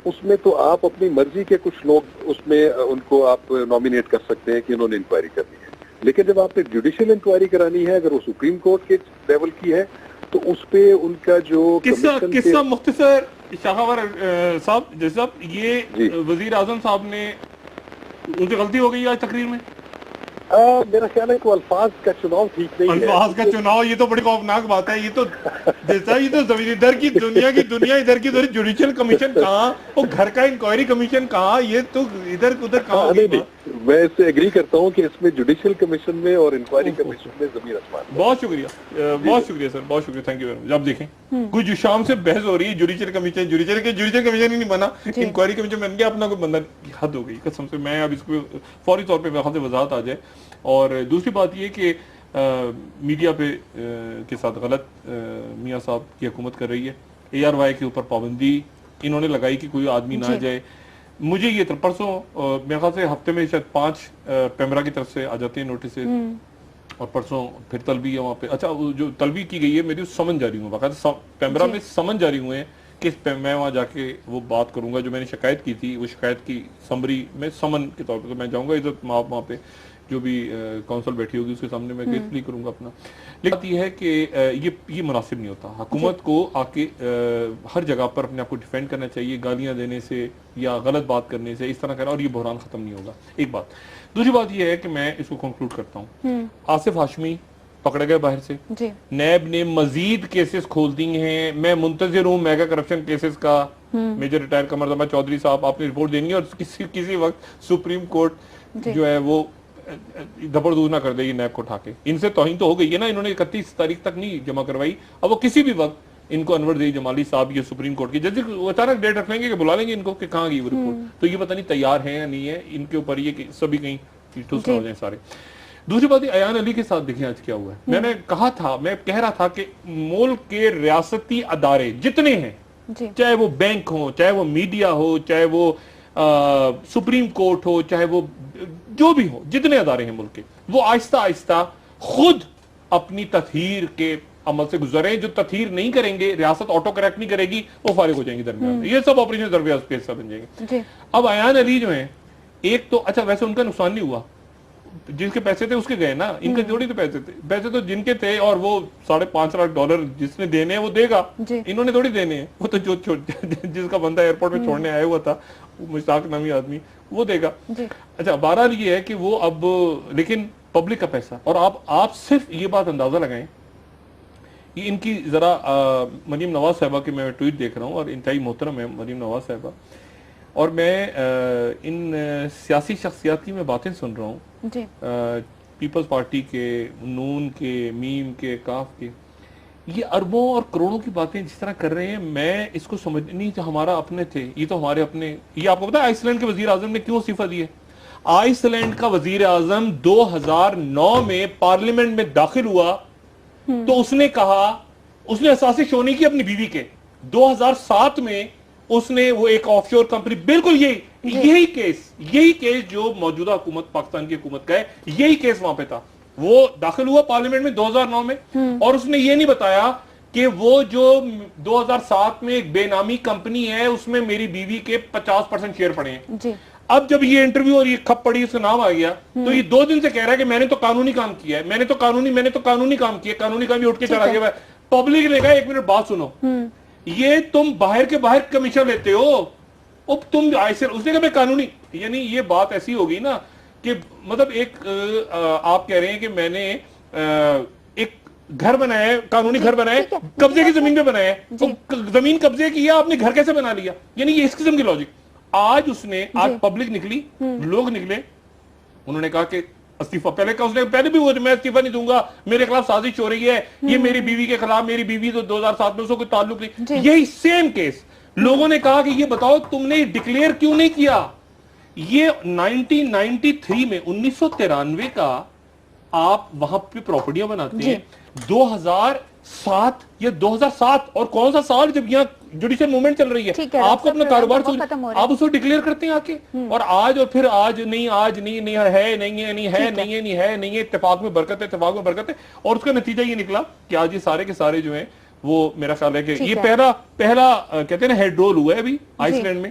اس میں تو آپ اپنی مرضی کے کچھ لوگ اس میں ان کو آپ نامینیٹ کر سکتے ہیں کہ انہوں نے انکوائری کرنی ہے. لیکن جب آپ نے جوڈیشل انکوائری کرانی ہے, اگر وہ سپریم کورٹ کے لیول کی ہے, تو اس پہ ان کا جو قصہ مختصر شاہور صاحب جیسے صاحب یہ وزیر اعظم صاحب نے ان سے غلطی ہو گئی آج تقریر میں؟ میرا خیال ہے کہ الفاظ کا چناؤ ٹھیک نہیں ہے. الفاظ کا چناؤ یہ تو بڑی خوفناک بات ہے. یہ تو جیسا یہ تو زمین ادھر کی دنیا ادھر کی جوڈیشل کمیشن کہاں, وہ گھر کا انکوائری کمیشن کہاں, یہ تو ادھر ادھر کہاں. میں اس سے ایگری کرتا ہوں کہ اس میں جوڈیشل کمیشن میں اور انکوائری کمیشن میں زمین آسمان. بہت شکریہ سر, بہت شکریہ, تھینک یو ویری مچ. اب دیکھیں کچھ جو شام سے بحث ہو رہی ہے جوڈیشل کمیشن ہی نہیں بنا, انکوائری کمیشن بن گیا, اپنا کوئی بندہ حد ہو گئی قسم سے. میں اب اس کو فوری طور پہ میرے خیال سے وضاحت آ جائے. اور دوسری بات یہ کہ میڈیا پہ کے ساتھ غلط میاں صاحب کی حکومت کر رہی ہے. ARY کے اوپر پابندی انہوں نے لگائی کہ کوئی آدمی نہ جائے. مجھے یہ پرسوں میرے خیال سے ہفتے میں شاید 5 پیمرا کی طرف سے آ جاتے ہیں نوٹسز, اور پرسوں پھر طلبی ہے وہاں پہ. اچھا جو طلبی کی گئی ہے میری سمن جاری ہوں, باقاعدہ پیمرا میں سمن جاری ہوئے ہیں کہ میں وہاں جا کے وہ بات کروں گا جو میں نے شکایت کی تھی. وہ شکایت کی سمری میں سمن کے طور پہ میں جاؤں گا عزت مآب وہاں پہ, جو بھی کونسل بیٹھی ہوگی اس کے سامنے میں کیس پلی کروں گا اپنا. لیکن یہ ہے کہ یہ مناسب نہیں ہوتا. حکومت کو آ کے ہر جگہ پر اپنے آپ کو ڈیفینڈ کرنا چاہیے, گالیاں دینے سے یا غلط بات کرنے سے اس طرح کرنا, اور یہ بحران ختم نہیں ہوگا. ایک بات. دوسری بات یہ ہے کہ میں اس کو کنکلوڈ کرتا ہوں. آصف ہاشمی پکڑے گئے باہر سے, نیب نے مزید کیسز کھول دی ہیں. میں منتظر ہوں میگا کرپشن کیسز کا. میجر ریٹائر قمر زمان چودھری صاحب آپ نے رپورٹ دینی ہے, اور کسی وقت سپریم کورٹ جو ہے وہ دبڑ دور نہ کر دے گی نیب کو اٹھا کے. ان سے توہین تو ہو گئی ہے نا, انہوں نے 31 تاریخ تک نہیں جمع کروائی. اب وہ کسی بھی وقت ان کو انور زئی جمالی صاحب یہ سپریم کورٹ کی ججی اچانک ڈیٹ رکھ لیں گے کہ بلا لیں گے ان کو کہ کہاں گئی وہ رپورٹ. تو یہ پتہ نہیں تیار ہیں یا نہیں ہے, ان کے اوپر یہ کہ سبھی کہیں ٹھوس نہ ہو جائیں سارے. دوسری بات ایان علی کے ساتھ دیکھیں آج کیا ہوا ہے. میں نے کہا تھا, میں کہہ رہا تھا کہ ملک کے ریاستی ادارے جتنے ہیں, چاہے وہ بینک ہو, چاہے وہ میڈیا ہو, چاہے وہ سپریم کورٹ ہو, چاہے وہ جو بھی ہو, جتنے ادارے ہیں ملک کے, وہ آہستہ آہستہ خود اپنی تطہیر کے عمل سے گزرے. جو تطہیر نہیں کریں گے, ریاست آٹو کریکٹ نہیں کرے گی, وہ فارغ ہو جائیں گے درمیان میں. یہ سب آپریشن درمیان کے حصہ بن جائیں گے. اب ایان علی جو ہیں, ایک تو اچھا ویسے ان کا نقصان نہیں ہوا, جن کے پیسے تھے اس کے گئے نا, ان کے جوڑی تو پیسے تھے, پیسے تو جن کے تھے, اور وہ $5.5 لاکھ جس نے دینے ہیں وہ دے گا, انہوں نے تھوڑی دینے ہیں. وہ تو جو جس کا بندہ ایئرپورٹ میں چھوڑنے آیا ہوا تھا, مشتاق نامی آدمی, وہ دے گا. اچھا بہرحال یہ ہے کہ وہ اب, لیکن پبلک کا پیسہ. اور آپ صرف یہ بات اندازہ لگائیں, یہ ان کی ذرا مریم نواز صاحبہ کے میں ٹویٹ دیکھ رہا ہوں, اور انتہائی محترم ہے مریم نواز صاحبہ, اور میں ان سیاسی شخصیات کی میں باتیں سن رہا ہوں, پیپلز پارٹی کے, نون کے, میم کے, کاف کے, یہ اربوں اور کروڑوں کی باتیں جس طرح کر رہے ہیں. میں اس کو سمجھ نہیں, جو ہمارا اپنے تھے یہ تو ہمارے اپنے. یہ آپ کو پتا ہے آئس لینڈ کے وزیر اعظم نے کیوں استعفیٰ دی ہے؟ آئس لینڈ کا وزیر اعظم 2009 میں پارلیمنٹ میں داخل ہوا تو اس نے کہا, اس نے اساسی شو نہیں کی اپنی بیوی کے. 2007 میں اس نے وہ ایک آف شور کمپنی, بالکل یہی کیس جو موجودہ حکومت پاکستان کی حکومت کا ہے, یہی کیس وہاں پہ تھا. وہ داخل ہوا پارلیمنٹ میں 2009 میں, اور اس نے یہ نہیں بتایا کہ وہ جو 2007 میں ایک بے نامی کمپنی ہے اس میں میری بیوی کے 50% شیئر پڑے ہیں. اب جب یہ انٹرویو اور یہ کھپ پڑی, اس کا نام آ گیا, تو یہ 2 دن سے کہہ رہا ہے کہ میں نے تو قانونی کام کیا ہے, میں نے تو قانونی کام کیا, قانونی کام بھی اٹھ کے چلا گیا. پبلک نے کہا 1 منٹ بات سنو, یہ تم باہر کے باہر کمیشن لیتے ہو, اب تم اس نے کہا میں قانونی, یعنی یہ بات ایسی ہوگی نا کہ مطلب ایک آپ کہہ رہے ہیں کہ میں نے ایک گھر بنایا ہے, قانونی گھر بنایا ہے, قبضے کی زمین پہ بنایا ہے, زمین قبضے کی ہے, آپ نے گھر کیسے بنا لیا؟ یعنی یہ اس قسم کی لاجک. آج اس نے, آج پبلک نکلی, لوگ نکلے, انہوں نے کہا کہ استعفیٰ, پہلے بھی وہ میں استعفیٰ نہیں دوں گا, میرے خلاف سازش ہو رہی ہے, یہ میری بیوی کے خلاف, میری بیوی تو 2007 میں اس کو کوئی تعلق نہیں. یہی سیم کیس لوگوں نے کہا کہ یہ بتاؤ تم نے ڈکلیئر کیوں نہیں کیا. یہ 1993 میں 1993 کا آپ وہاں پہ پراپرٹیاں بناتے ہیں, 2007 یا 2007 اور کون سا سال جب یہاں جوڈیشل موومنٹ چل رہی ہے, آپ کو اپنا کاروبار آپ اس کو ڈکلیئر کرتے ہیں آ کے, اور پھر آج نہیں ہے, اتفاق میں برکت ہے. اور اس کا نتیجہ یہ نکلا کہ آج یہ سارے کے سارے جو ہیں وہ میرا خیال ہے کہ یہ پہلا کہتے ہیں نا ہیڈ رول ہوا ہے ابھی آئس لینڈ میں,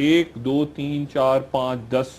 1 2 3 4 5 10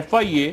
FIA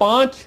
5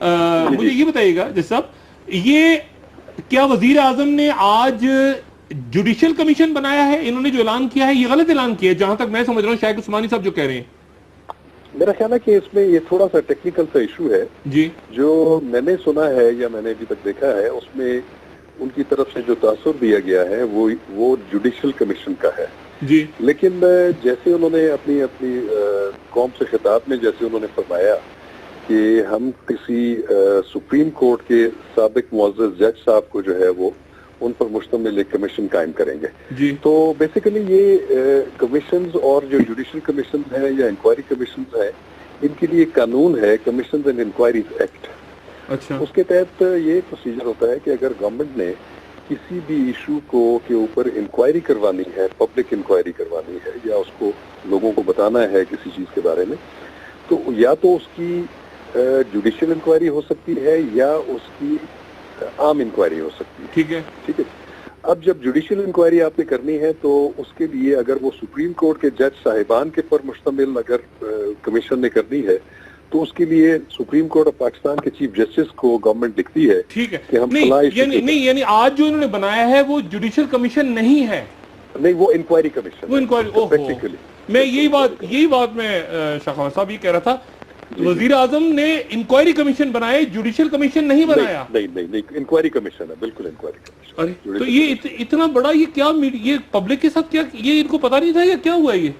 مجھے یہ بتائیے گا جس صاحب, یہ کیا وزیر اعظم نے آج جوڈیشل کمیشن بنایا ہے؟ انہوں نے جو اعلان کیا ہے یہ غلط اعلان کیا ہے جہاں تک میں سمجھ رہا ہوں شاہد عثمانی صاحب جو کہہ رہے ہیں. میرا خیال ہے کہ اس میں یہ تھوڑا سا ٹیکنیکل سا ایشو ہے جی, جو میں نے سنا ہے یا میں نے ابھی تک دیکھا ہے, اس میں ان کی طرف سے جو تاثر دیا گیا ہے وہ جوڈیشل کمیشن کا ہے جی. لیکن جیسے انہوں نے اپنی قوم سے خطاب میں جیسے انہوں نے فرمایا کہ ہم کسی سپریم کورٹ کے سابق معزز جج صاحب کو جو ہے وہ ان پر مشتمل ایک کمیشن قائم کریں گے جی. تو بیسیکلی یہ کمیشنز اور جو جوڈیشل کمیشنز ہیں یا انکوائری کمیشنز ہیں ان کے لیے قانون ہے کمیشنز اینڈ انکوائریز ایکٹ. اچھا. اس کے تحت یہ پروسیجر ہوتا ہے کہ اگر گورنمنٹ نے کسی بھی ایشو کے اوپر انکوائری کروانی ہے, پبلک انکوائری کروانی ہے یا اس کو لوگوں کو بتانا ہے کسی چیز کے بارے میں, تو یا تو اس کی جوڈیشل انکوائری ہو سکتی ہے یا اس کی عام انکوائری ہو سکتی ہے. ٹھیک ہے, ٹھیک ہے. اب جب جوڈیشل انکوائری آپ نے کرنی ہے تو اس کے لیے اگر وہ سپریم کورٹ کے جج صاحبان کے پر مشتمل اگر کمیشن نے کرنی ہے تو اس کے لیے سپریم کورٹ آف پاکستان کے چیف جسٹس کو گورنمنٹ لکھتی ہے. ٹھیک ہے, کہ ہم یعنی آج جو انہوں نے بنایا ہے وہ جوڈیشل کمیشن نہیں ہے. نہیں, وہ انکوائری کمیشن. وہ انکوائری, میں یہی بات میں شاہ خواجہ صاحب یہ کہہ رہا تھا, وزیر اعظم نے انکوائری کمیشن بنائے, جوڈیشل کمیشن نہیں بنایا. نہیں, انکوائری کمیشن ہے, بالکل انکوائری کمیشن. تو یہ اتنا بڑا یہ کیا, یہ پبلک کے ساتھ کیا, یہ ان کو پتا نہیں تھا یا کیا ہوا؟ یہ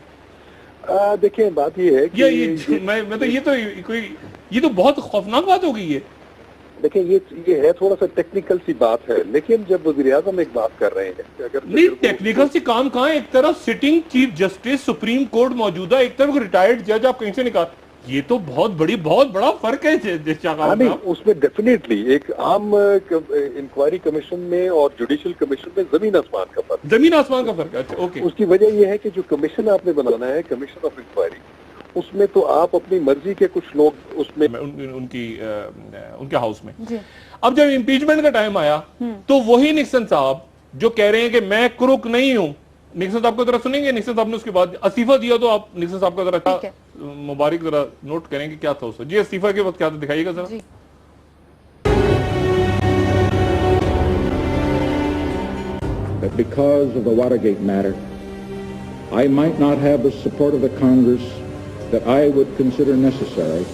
دیکھیں بات یہ ہے کہ یہ تو بہت خوفناک بات ہو گئی ہے. دیکھیں یہ ہے تھوڑا سا ٹیکنیکل سی بات ہے, لیکن جب وزیر اعظم ایک بات کر رہے ہیں کہ اگر نہیں ٹیکنیکل سی کام کہاں, ایک طرف sitting chief justice supreme court موجودہ, ایک طرف ریٹائرڈ جج آپ کہیں سے نکال, یہ تو بہت بڑا فرق ہے. اس میں ڈیفینیٹلی ایک عام انکوائری کمیشن میں اور جوڈیشل کمیشن میں زمین آسمان کا فرق ہے. اچھا, اوکے. اس کی وجہ یہ ہے کہ جو کمیشن آپ نے بنانا ہے, کمیشن آف انکوائری, اس میں تو آپ اپنی مرضی کے کچھ لوگ اس میں ان کے ہاؤس میں. اب جب امپیچمنٹ کا ٹائم آیا تو وہی نکسن صاحب جو کہہ رہے ہیں کہ میں کرک نہیں ہوں, نکسن صاحب کو ذرا سنیں گے. نکسن صاحب نے اس کے بعد استعفیٰ دیا, تو آپ نکسن صاحب کا ذرا مبارک ذرا نوٹ کریں کہ کیا تھا اس. جی, استعفیٰ کے وقت کیا تھا, دکھائیے گا ذرا. That because of the Watergate matter, I might not have the support of the Congress that I would consider necessary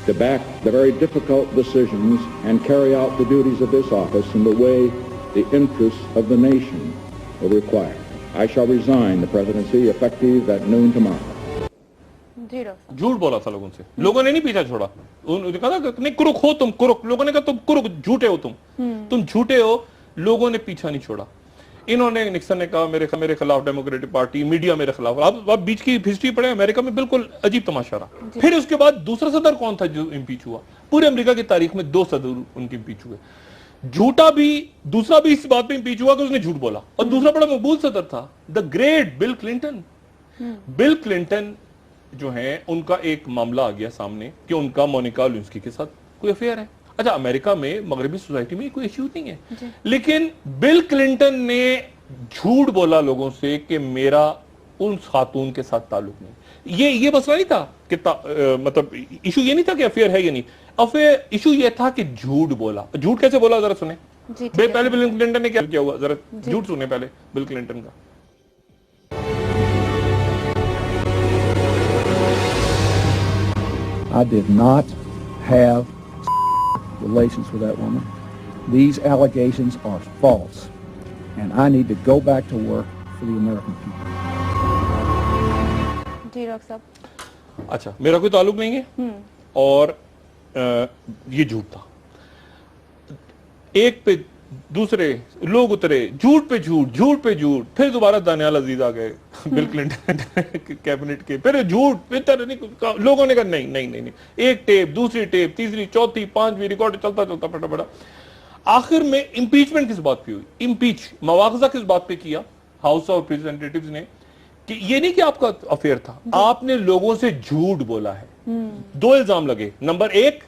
to back the very difficult decisions and carry out the duties of this office in the way the interests of the nation will require. I shall resign the presidency effective at noon tomorrow. جھوٹ بولا تھا لوگوں سے, لوگوں نے نہیں پیچھا چھوڑا. انہوں نے کہا نہیں کرک ہو تم, کرک. لوگوں نے کہا تم کرک, جھوٹے ہو تم جھوٹے ہو. لوگوں نے پیچھا نہیں چھوڑا. انہوں نے, نکسن نے کہا میرے خلاف ڈیموکریٹک پارٹی, میڈیا میرے خلاف. آپ بیچ کی ہسٹری پڑھیں, امریکہ میں بالکل عجیب تماشا رہا. پھر اس کے بعد دوسرا صدر کون تھا جو امپیچ ہوا؟ پورے امریکہ کی تاریخ میں 2 صدر ان کے امپیچ ہوئے. جھوٹا بھی, دوسرا بھی اس بات پہ امپیچ ہوا کہ اس نے جھوٹ بولا, اور دوسرا بڑا مقبول صدر تھا, the great Bill Clinton. Bill Clinton جو ہیں, ان کا ایک معاملہ آ گیا سامنے کہ ان کا مونیکا لیونسکی کے ساتھ کوئی افیئر ہے. اچھا, امریکہ میں مغربی سوسائٹی میں کوئی ایشو نہیں ہے, لیکن بل کلنٹن نے جھوٹ بولا لوگوں سے کہ میرا ان خاتون کے ساتھ تعلق نہیں. یہ مسئلہ نہیں تھا کہ مطلب ایشو یہ نہیں تھا کہ افیئر ہے یا نہیں, افیئر ایشو یہ تھا کہ جھوٹ بولا. جھوٹ کیسے بولا ذرا سنیں. پہلے بل کلنٹن نے کیا ہوا, ذرا جھوٹ سنیں پہلے بل کلنٹن کا. I did not have relations with that woman. These allegations are false, and I need to go back to work for the American people. جی ڈاکٹر صاحب. اچھا, میرا کوئی تعلق نہیں ہے اور یہ جھوٹ تھا. ایک پہ دوسرے لوگ اترے, جھوٹ پہ جھوٹ. پھر دوبارہ دانیال عزیز آ گئے بل کلنٹن کیبنٹ کے, پھر جھوٹ. لوگوں نے کہا نہیں, ایک ٹیپ, دوسری ٹیپ, تیسری, چوتھی, پانچویں, ریکارڈ چلتا پڑا. آخر میں امپیچمنٹ کس بات پہ ہوئی؟ مواخذہ کس بات پہ کیا ہاؤس آف ریپرزینٹیٹیوز نے؟ کہ یہ نہیں کہ آپ کا افیئر تھا, آپ نے لوگوں سے جھوٹ بولا ہے. 2 الزام لگے. نمبر 1,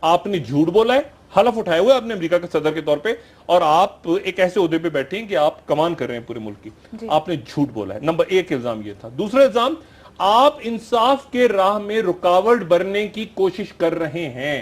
آپ نے جھوٹ بولا ہے, حلف اٹھائے ہوئے اپنے امریکہ کے صدر کے طور پہ, اور آپ ایک ایسے عہدے پہ بیٹھے ہیں کہ آپ کمان کر رہے ہیں پورے ملک کی. آپ نے جھوٹ بولا ہے. نمبر 1 الزام یہ تھا. دوسرا الزام, آپ انصاف کے راہ میں رکاوٹ بننے کی کوشش کر رہے ہیں.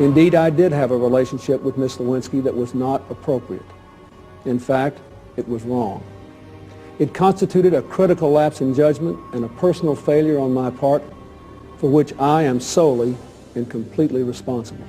Indeed, I did have a relationship with Ms. Lewinsky that was not appropriate. In fact, it was wrong. It constituted a critical lapse in judgment and a personal failure on my part for which I am solely and completely responsible.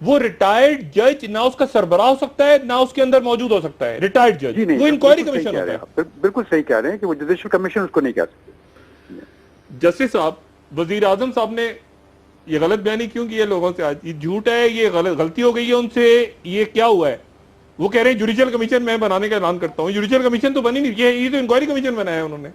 وہ retired جج نہ اس کا سربراہ ہو سکتا ہے نہ اس کے اندر موجود ہو سکتا ہے، ریٹائرڈ جج وہ انکوائری کمیشن ہوتا ہے۔ بالکل صحیح کہہ رہے ہیں کہ وہ جوڈیشل کمیشن اس کو نہیں کہہ سکتے۔ جسٹس صاحب، وزیر اعظم صاحب نے یہ غلط بیانی کیوں کی ہے لوگوں سے؟ آج یہ جھوٹ ہے، یہ غلطی ہو گئی ہے ان سے، یہ کیا ہوا ہے؟ وہ کہہ رہے ہیں جوڈیشل کمیشن میں بنانے کا اعلان کرتا ہوں، جوڈیشل کمیشن تو بنی نہیں، یہ تو انکوائری کمیشن بنایا ہے انہوں نے،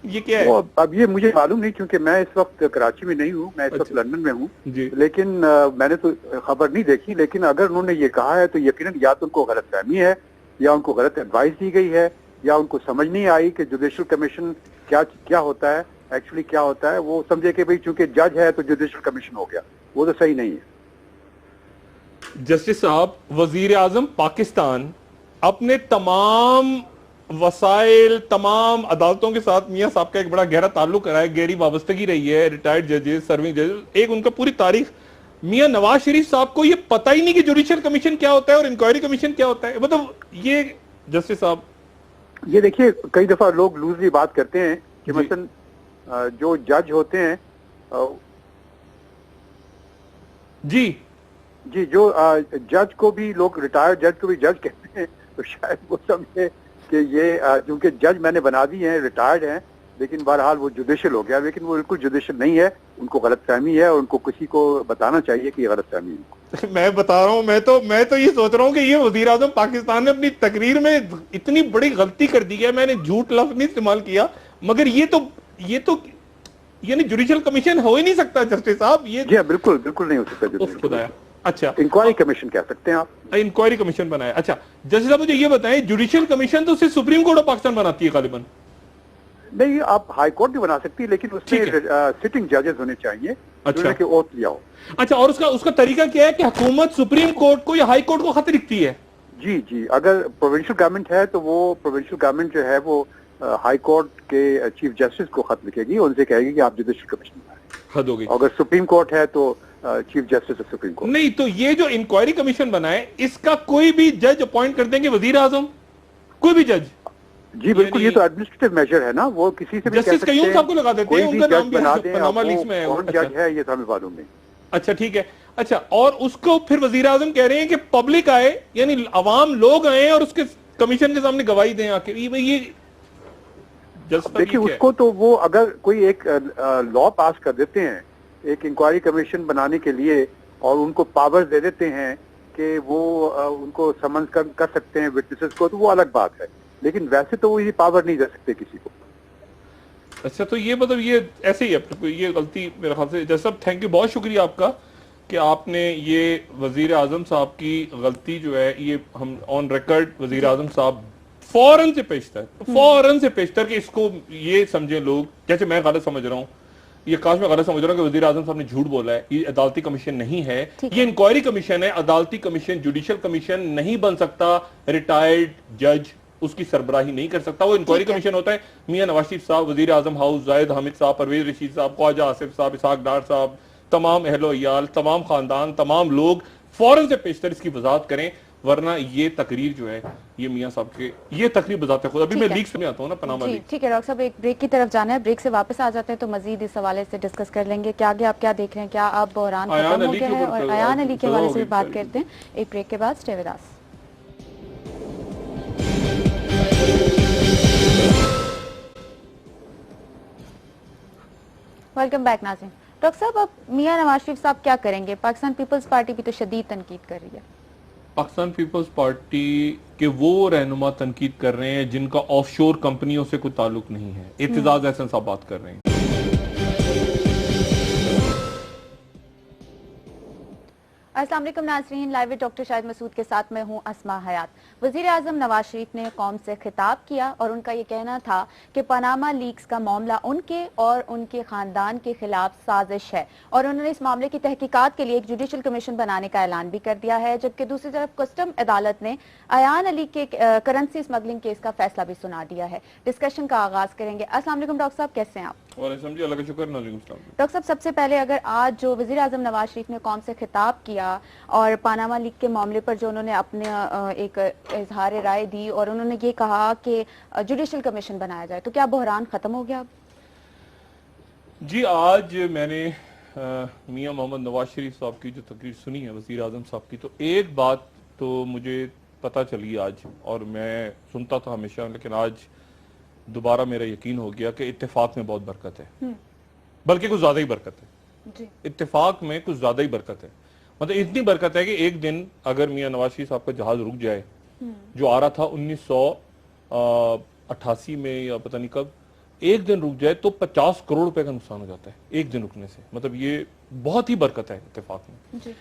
یہ کیا ہے؟ اب یہ مجھے معلوم نہیں کیونکہ میں اس وقت کراچی میں نہیں ہوں، میں اس وقت لندن میں ہوں، لیکن میں نے تو خبر نہیں دیکھی، لیکن اگر انہوں نے یہ کہا ہے تو یقیناً یا تو ان کو غلط فہمی ہے یا ان کو غلط ایڈوائس دی گئی ہے یا ان کو سمجھ نہیں آئی کہ جوڈیشل کمیشن کیا ہوتا ہے، ایکچولی کیا ہوتا ہے۔ وہ سمجھے کہ بھئی چونکہ جج ہے تو جوڈیشل کمیشن ہو گیا، وہ تو صحیح نہیں ہے۔ جسٹس صاحب، وزیر اعظم پاکستان اپنے تمام وسائل، تمام عدالتوں کے ساتھ میاں صاحب کا ایک بڑا گہرا تعلق رہا ہے، گہری وابستگی رہی ہے، ریٹائرڈ ججز، سرونگ ججز، ایک ان کا پوری تاریخ۔ میاں نواز شریف صاحب کو یہ پتہ ہی نہیں کہ جوڈیشل کمیشن کیا ہوتا ہے اور انکوائری کمیشن کیا ہوتا ہے، مطلب یہ جسٹس صاحب یہ دیکھیے کئی دفعہ لوگ لوزلی بات کرتے ہیں کہ مثلا جو جج ہوتے ہیں جی جو جج کو بھی لوگ ریٹائرڈ جج کو بھی جج کہتے ہیں، تو شاید وہ سمجھے کہ یہ چونکہ جج میں نے بنا دی ہیں، ریٹائرڈ ہیں، لیکن بہرحال وہ جوڈیشل ہو گیا، لیکن وہ بالکل جوڈیشل نہیں ہے، ان کو غلط فہمی ہے اور ان کو کسی کو بتانا چاہیے کہ یہ غلط فہمی ہے۔ میں بتا رہا ہوں، میں تو یہ سوچ رہا ہوں کہ یہ وزیر اعظم پاکستان نے اپنی تقریر میں اتنی بڑی غلطی کر دی ہے، میں نے جھوٹ لفظ نہیں استعمال کیا، مگر یہ تو یعنی جوڈیشل کمیشن ہو ہی نہیں سکتا جسٹس صاحب، یہ جی بالکل نہیں ہو سکتا۔ خدایا، اچھا انکوائری کمیشن کہہ سکتے ہیں آپ، انکوائری کمیشن بنایا۔ اچھا جسٹس صاحب مجھے یہ بتائیں، جوڈیشل کمیشن تو صرف سپریم کورٹ آف پاکستان بناتی ہے غالباً؟ نہیں، آپ ہائی کورٹ بھی بنا سکتی ہے، لیکن اس میں سٹنگ ججز ہونے چاہیے جنہوں نے اوتھ لیا ہو۔ اچھا، اور اس کا طریقہ کیا ہے کہ حکومت سپریم کورٹ کو یا ہائی کورٹ کو خط لکھتی ہے؟ جی اگر پروونشل گورنمنٹ ہے تو وہ پروونشل گورنمنٹ جو ہے وہ ہائی کورٹ کے چیف جسٹس کو خط لکھے گی، ان سے کہے گی کہ آپ جوڈیشل کمیشن بنائیں۔ حد ہو گئی۔ اگر سپریم کورٹ ہے تو chief justice of supreme court. نہیں تو یہ جو انکوائری کمیشن بنائے، اس کا کوئی بھی جج اپوائنٹ کر دیں گے وزیر اعظم؟ کوئی بھی جج؟ جی بالکل، یہ تو ایڈمنسٹریٹو میجر ہے نا، وہ کسی سے بھی کہہ سکتے ہیں، صاحب کو لگا دیتے ہیں، ان کا نام بھی پاناما لیکس میں ہے، کون جج ہے یہ تو ہمیں معلوم نہیں۔ اچھا ٹھیک ہے۔ اچھا، اور اس کو پھر وزیر اعظم کہہ رہے ہیں کہ پبلک آئے، یعنی عوام لوگ آئیں اور اس کے کمیشن کے سامنے گواہی دیں آ کے۔ یہ دیکھیے اس کو تو وہ اگر کوئی ایک لا پاس کر دیتے ہیں ایک انکوائری کمیشن بنانے کے لیے اور ان کو پاور دے دیتے ہیں کہ وہ ان کو سمنس کر سکتے ہیں وٹنسز کو، تو وہ الگ بات ہے، لیکن ویسے تو وہ یہ پاور نہیں دے سکتے کسی کو۔ اچھا، تو یہ مطلب یہ ایسے ہی ہے، یہ غلطی میرے خیال سے۔ جیسا تھینک یو، بہت شکریہ آپ کا کہ آپ نے یہ وزیر اعظم صاحب کی غلطی جو ہے یہ ہم آن ریکارڈ وزیر اعظم صاحب فوراً سے پیشتر کہ اس کو یہ سمجھیں لوگ، جیسے میں غلط سمجھ رہا ہوں، یہ کاش میں غلط سمجھ رہا ہوں کہ وزیر اعظم صاحب نے جھوٹ بولا ہے، یہ عدالتی کمیشن نہیں ہے، یہ انکوائری کمیشن ہے، عدالتی کمیشن جوڈیشل کمیشن نہیں بن سکتا، ریٹائرڈ جج اس کی سربراہی نہیں کر سکتا، وہ انکوائری کمیشن ہوتا ہے۔ میاں نواز شریف صاحب، وزیر اعظم ہاؤس زاہد حامد صاحب، پرویز رشید صاحب، خواجہ آصف صاحب، اسحاق ڈار صاحب، تمام اہل و عیال، تمام خاندان، تمام لوگ فوراً سے پیشتر اس کی وضاحت کریں، ورنہ یہ تقریر جو ہے یہ میاں صاحب کے یہ تقریر بذات خود، ابھی میں لیکس میں آتا ہوں نا، پاناما لیکس۔ ٹھیک ہے ڈاکٹر صاحب، ایک بریک کی طرف جانا ہے، بریک سے واپس آ جاتے ہیں تو مزید اس حوالے سے ڈسکس کر لیں گے کہ آگے آپ کیا دیکھ رہے ہیں، کیا آپ بحران ختم ہو گیا ہے، اور ایان علی کے حوالے سے بھی بات کرتے ہیں۔ ایک بریک کے بعد stay with us. Welcome back ناظرین۔ ڈاکٹر صاحب، اب میاں نواز شریف صاحب کیا کریں گے؟ پاکستان پیپلز پارٹی بھی تو شدید تنقید کر رہی ہے۔ پاکستان پیپلز پارٹی کے وہ رہنما تنقید کر رہے ہیں جن کا آف شور کمپنیوں سے کوئی تعلق نہیں ہے۔ اعتزاز احسن صاحب بات کر رہے ہیں۔ السلام علیکم ناظرین، لائیو ڈاکٹر شاہد مسعود کے ساتھ میں ہوں اسما حیات۔ وزیر اعظم نواز شریف نے قوم سے خطاب کیا اور ان کا یہ کہنا تھا کہ پاناما لیکس کا معاملہ ان کے اور ان کے خاندان کے خلاف سازش ہے، اور انہوں نے اس معاملے کی تحقیقات کے لیے ایک جوڈیشل کمیشن بنانے کا اعلان بھی کر دیا ہے، جبکہ دوسری طرف کسٹم عدالت نے ایان علی کے کرنسی اسمگلنگ کیس کا فیصلہ بھی سنا دیا ہے۔ ڈسکشن کا آغاز کریں گے۔ السلام علیکم ڈاکٹر صاحب، کیسے ہیں آپ؟ جی اللہ کا شکر۔ ڈاکٹر صاحب، سب سے پہلے اگر آج جو وزیر اعظم نواز شریف نے قوم سے خطاب کیا اور پاناما لیک کے معاملے پر جو انہوں نے اپنے ایک اظہار رائے دی اور انہوں نے یہ کہا کہ جوڈیشل کمیشن بنایا جائے، تو کیا بحران ختم ہو گیا اب؟ جی آج میں نے میاں محمد نواز شریف صاحب کی جو تقریر سنی ہے وزیر اعظم صاحب کی، تو ایک بات تو مجھے پتہ چلی آج، اور میں سنتا تھا ہمیشہ لیکن آج دوبارہ میرا یقین ہو گیا کہ اتفاق میں بہت برکت ہے، بلکہ کچھ زیادہ ہی برکت ہے۔ اتفاق میں کچھ زیادہ ہی برکت ہے، مطلب اتنی برکت ہے کہ ایک دن اگر میاں نواز شریف صاحب کا جہاز رک جائے، جو آ رہا تھا 1988 میں یا پتہ نہیں کب، ایک دن رک جائے تو 50 کروڑ روپے کا نقصان ہو جاتا ہے ایک دن رکنے سے، مطلب یہ بہت ہی برکت ہے اتفاق میں۔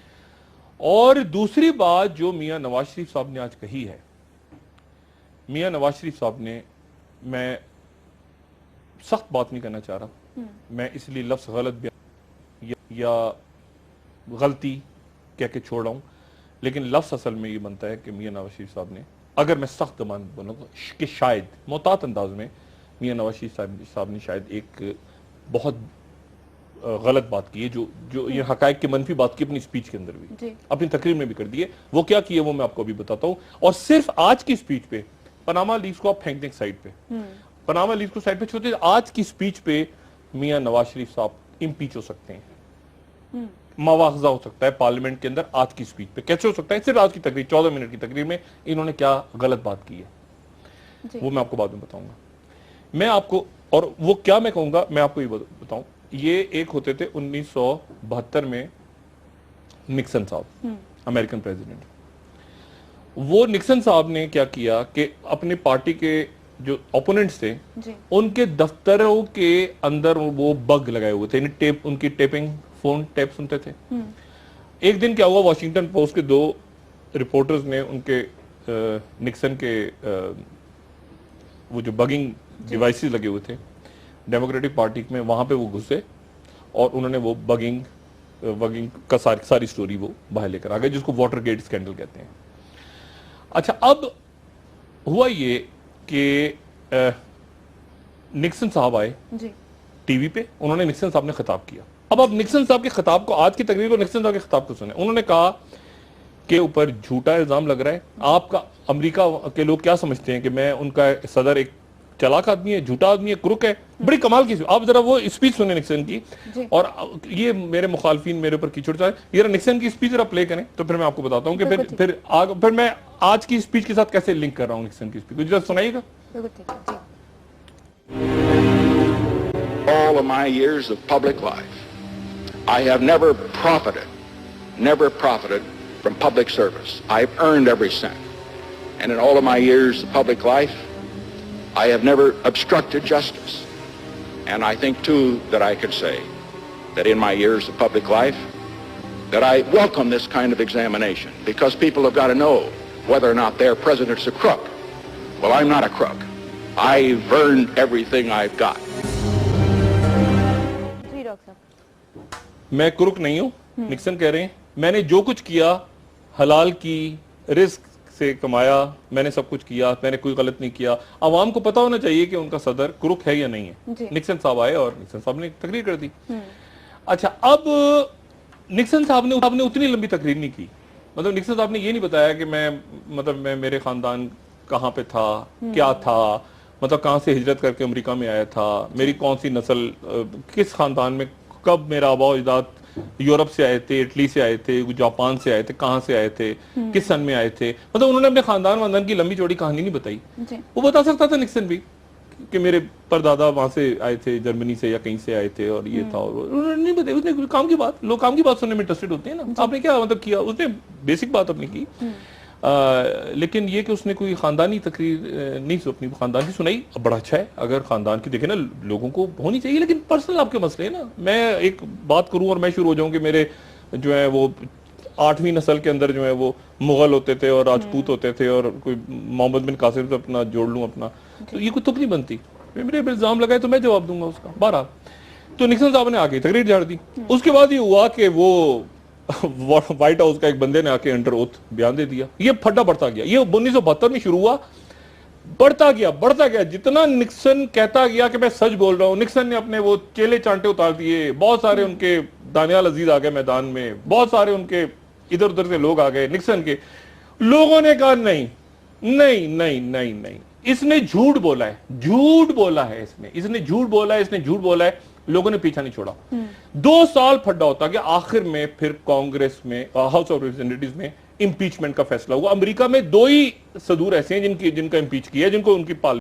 اور دوسری بات جو میاں نواز شریف صاحب نے آج کہی ہے، میاں نواز شریف صاحب نے، میں سخت بات نہیں کرنا چاہ رہا، میں اس لیے لفظ غلط یا غلطی کہہ کے چھوڑ رہا ہوں، لیکن لفظ اصل میں یہ بنتا ہے کہ میاں نواز شریف صاحب نے، اگر میں سخت زبان بولوں کہ شاید محتاط انداز میں میاں نواز شریف صاحب نے شاید ایک بہت غلط بات کی ہے، جو یہ حقائق کے منفی بات کی اپنی سپیچ کے اندر بھی، اپنی تقریر میں بھی کر دی ہے۔ وہ کیا کی ہے وہ میں آپ کو ابھی بتاتا ہوں، اور صرف آج کی سپیچ پہ، پاناما لیکس کو آپ پھینک دیں سائڈ پہ، پاناما لیکس کو سائڈ پہ چھوڑتے، آج کی سپیچ پہ میاں نواز شریف صاحب امپیچ ہو سکتے ہیں، مواخذہ ہو سکتا ہے پارلیمنٹ کے اندر آج کی سپیچ پہ۔ کیسے ہو سکتا ہے؟ صرف آج کی تقریر 14 منٹ کی تقریر میں انہوں نے کیا غلط بات کی ہے، وہ میں آپ کو بعد میں بتاؤں گا۔ میں آپ کو، اور وہ کیا میں کہوں گا میں آپ کو یہ بتاؤں، یہ ایک ہوتے تھے 1972 میں نکسن صاحب، امریکن پریزیڈنٹ۔ وہ نکسن صاحب نے کیا کیا کہ اپنے پارٹی کے جو اپوننٹس تھے ان کے دفتروں کے اندر وہ بگ لگائے ہوئے تھے، یعنی ان کی ٹیپنگ، فون ٹیپ سنتے تھے۔ ایک دن کیا ہوا، واشنگٹن پوسٹ کے 2 رپورٹرز نے ان کے نکسن کے وہ جو بگنگ ڈیوائسز لگے ہوئے تھے ڈیموکریٹک پارٹی میں، وہاں پہ وہ گھسے اور انہوں نے وہ بگنگ کا ساری سٹوری وہ باہر لے کر آ گئے، جس کو واٹر گیٹ اسکینڈل کہتے ہیں۔ اچھا، اب ہوا یہ کہ نکسن صاحب آئے ٹی وی پہ، انہوں نے نکسن صاحب نے خطاب کیا۔ اب آپ نکسن صاحب کے خطاب کو، آج کی تقریر کو نکسن صاحب کے خطاب کو سنیں۔ انہوں نے کہا کہ اوپر جھوٹا الزام لگ رہا ہے، آپ کا امریکہ کے لوگ کیا سمجھتے ہیں کہ میں ان کا صدر ایک چالاک آدمی ہے، جھوٹا آدمی ہے، کرک ہے، بڑی کمال کی۔ آپ ذرا وہ اسپیچ سنیں نکسن کی، اور یہ میرے مخالفین میرے اوپر کیچڑ چاہے، یہ نکسن کی اسپیچ ذرا پلے کریں تو پھر میں آپ کو بتاتا ہوں کہ پھر میں آج کی اسپیچ کے ساتھ کیسے لنک کر رہا ہوں نکسن کی اسپیچ، ذرا سنائیے گا۔ All of my years of public life, I have never profited from public service. I've earned every cent. And in all of my years of public life, I have never obstructed justice. And I think, too, that I can say that in my years of public life, that I welcome this kind of examination, because people have got to know whether or not their president's a crook. Well, I'm not a crook. I've earned everything I've got. میں کرک نہیں ہوں، Nixon کہہ رہے ہیں، میں نے جو کچھ کیا حلال کی، رزق سے کمایا، میں نے سب کچھ کیا، میں نے کوئی غلط نہیں کیا۔ عوام کو پتا ہونا چاہیے کہ ان کا صدر کرک ہے یا نہیں ہے۔ نکسن صاحب آئے اور نکسن صاحب نے تقریر کر دی۔ اچھا، اب نکسن صاحب نے اتنی لمبی تقریر نہیں کی، مطلب نکسن صاحب نے یہ نہیں بتایا کہ میں میرے خاندان کہاں پہ تھا، کیا تھا، مطلب کہاں سے ہجرت کر کے امریکہ میں آیا تھا، میری کون سی نسل، کس خاندان میں، کب میرا آباء و اجداد یورپ سے آئے تھے، اٹلی سے آئے تھے، جاپان سے آئے تھے، کہاں سے آئے تھے، کس سن میں آئے تھے، مطلب انہوں نے اپنے خاندان کی لمبی چوڑی کہانی نہیں بتائی۔ وہ بتا سکتا تھا نکسن بھی کہ میرے پردادا وہاں سے آئے تھے، جرمنی سے یا کہیں سے آئے تھے، اور یہ تھا، اور انہوں نے نہیں بتائی۔ اس نے کام کی بات، لوگ کام کی بات سننے میں انٹرسٹڈ ہوتے ہیں نا، آپ نے کیا مطلب کیا، اس نے بیسک بات اپنی کی، لیکن یہ کہ اس نے کوئی خاندانی تقریر نہیں اپنی خاندان کی سنائی۔ بڑا اچھا ہے اگر خاندان کی، دیکھیں نا لوگوں کو ہونی چاہیے، لیکن پرسنل آپ کے مسئلے ہیں نا۔ میں ایک بات کروں اور میں شروع ہو جاؤں کہ میرے جو ہے وہ 8ویں نسل کے اندر جو ہے وہ مغل ہوتے تھے اور راجپوت ہوتے تھے، اور کوئی محمد بن قاسم سے اپنا جوڑ لوں اپنا، تو یہ کوئی تک نہیں بنتی۔ میرے الزام لگائے تو میں جواب دوں گا اس کا۔ بہرحال تو نکسن صاحب نے آگے تقریر جھاڑ دی۔ اس کے بعد یہ ہوا کہ وہ وائٹ ہاؤس کا ایک بندے نے آ کے انڈر اوتھ بیان دے دیا۔ یہ پھڈا بڑھتا گیا، یہ 1972 میں شروع ہوا، بڑھتا گیا، جتنا نکسن کہتا گیا کہ میں سچ بول رہا ہوں، نکسن نے اپنے وہ چیلے چانٹے اتار دیے، بہت سارے ان کے دانیال عزیز آ گئے میدان میں، بہت سارے ان کے ادھر ادھر سے لوگ آ گئے نکسن کے۔ لوگوں نے کہا نہیں، اس نے جھوٹ بولا ہے، اس نے جھوٹ بولا ہے، لوگوں نے پیچھا نہیں چھوڑا. 2 سال پھڈا ہوتا کہ آخر میں پھر کانگریس میں ہاؤس آف ریپرزینٹیٹیوز میں امپیچمنٹ کا فیصلہ ہوا. امریکہ میں 2 ہی صدور ایسے ہیں جن کا امپیچ کیا ہے, جن کو ان کی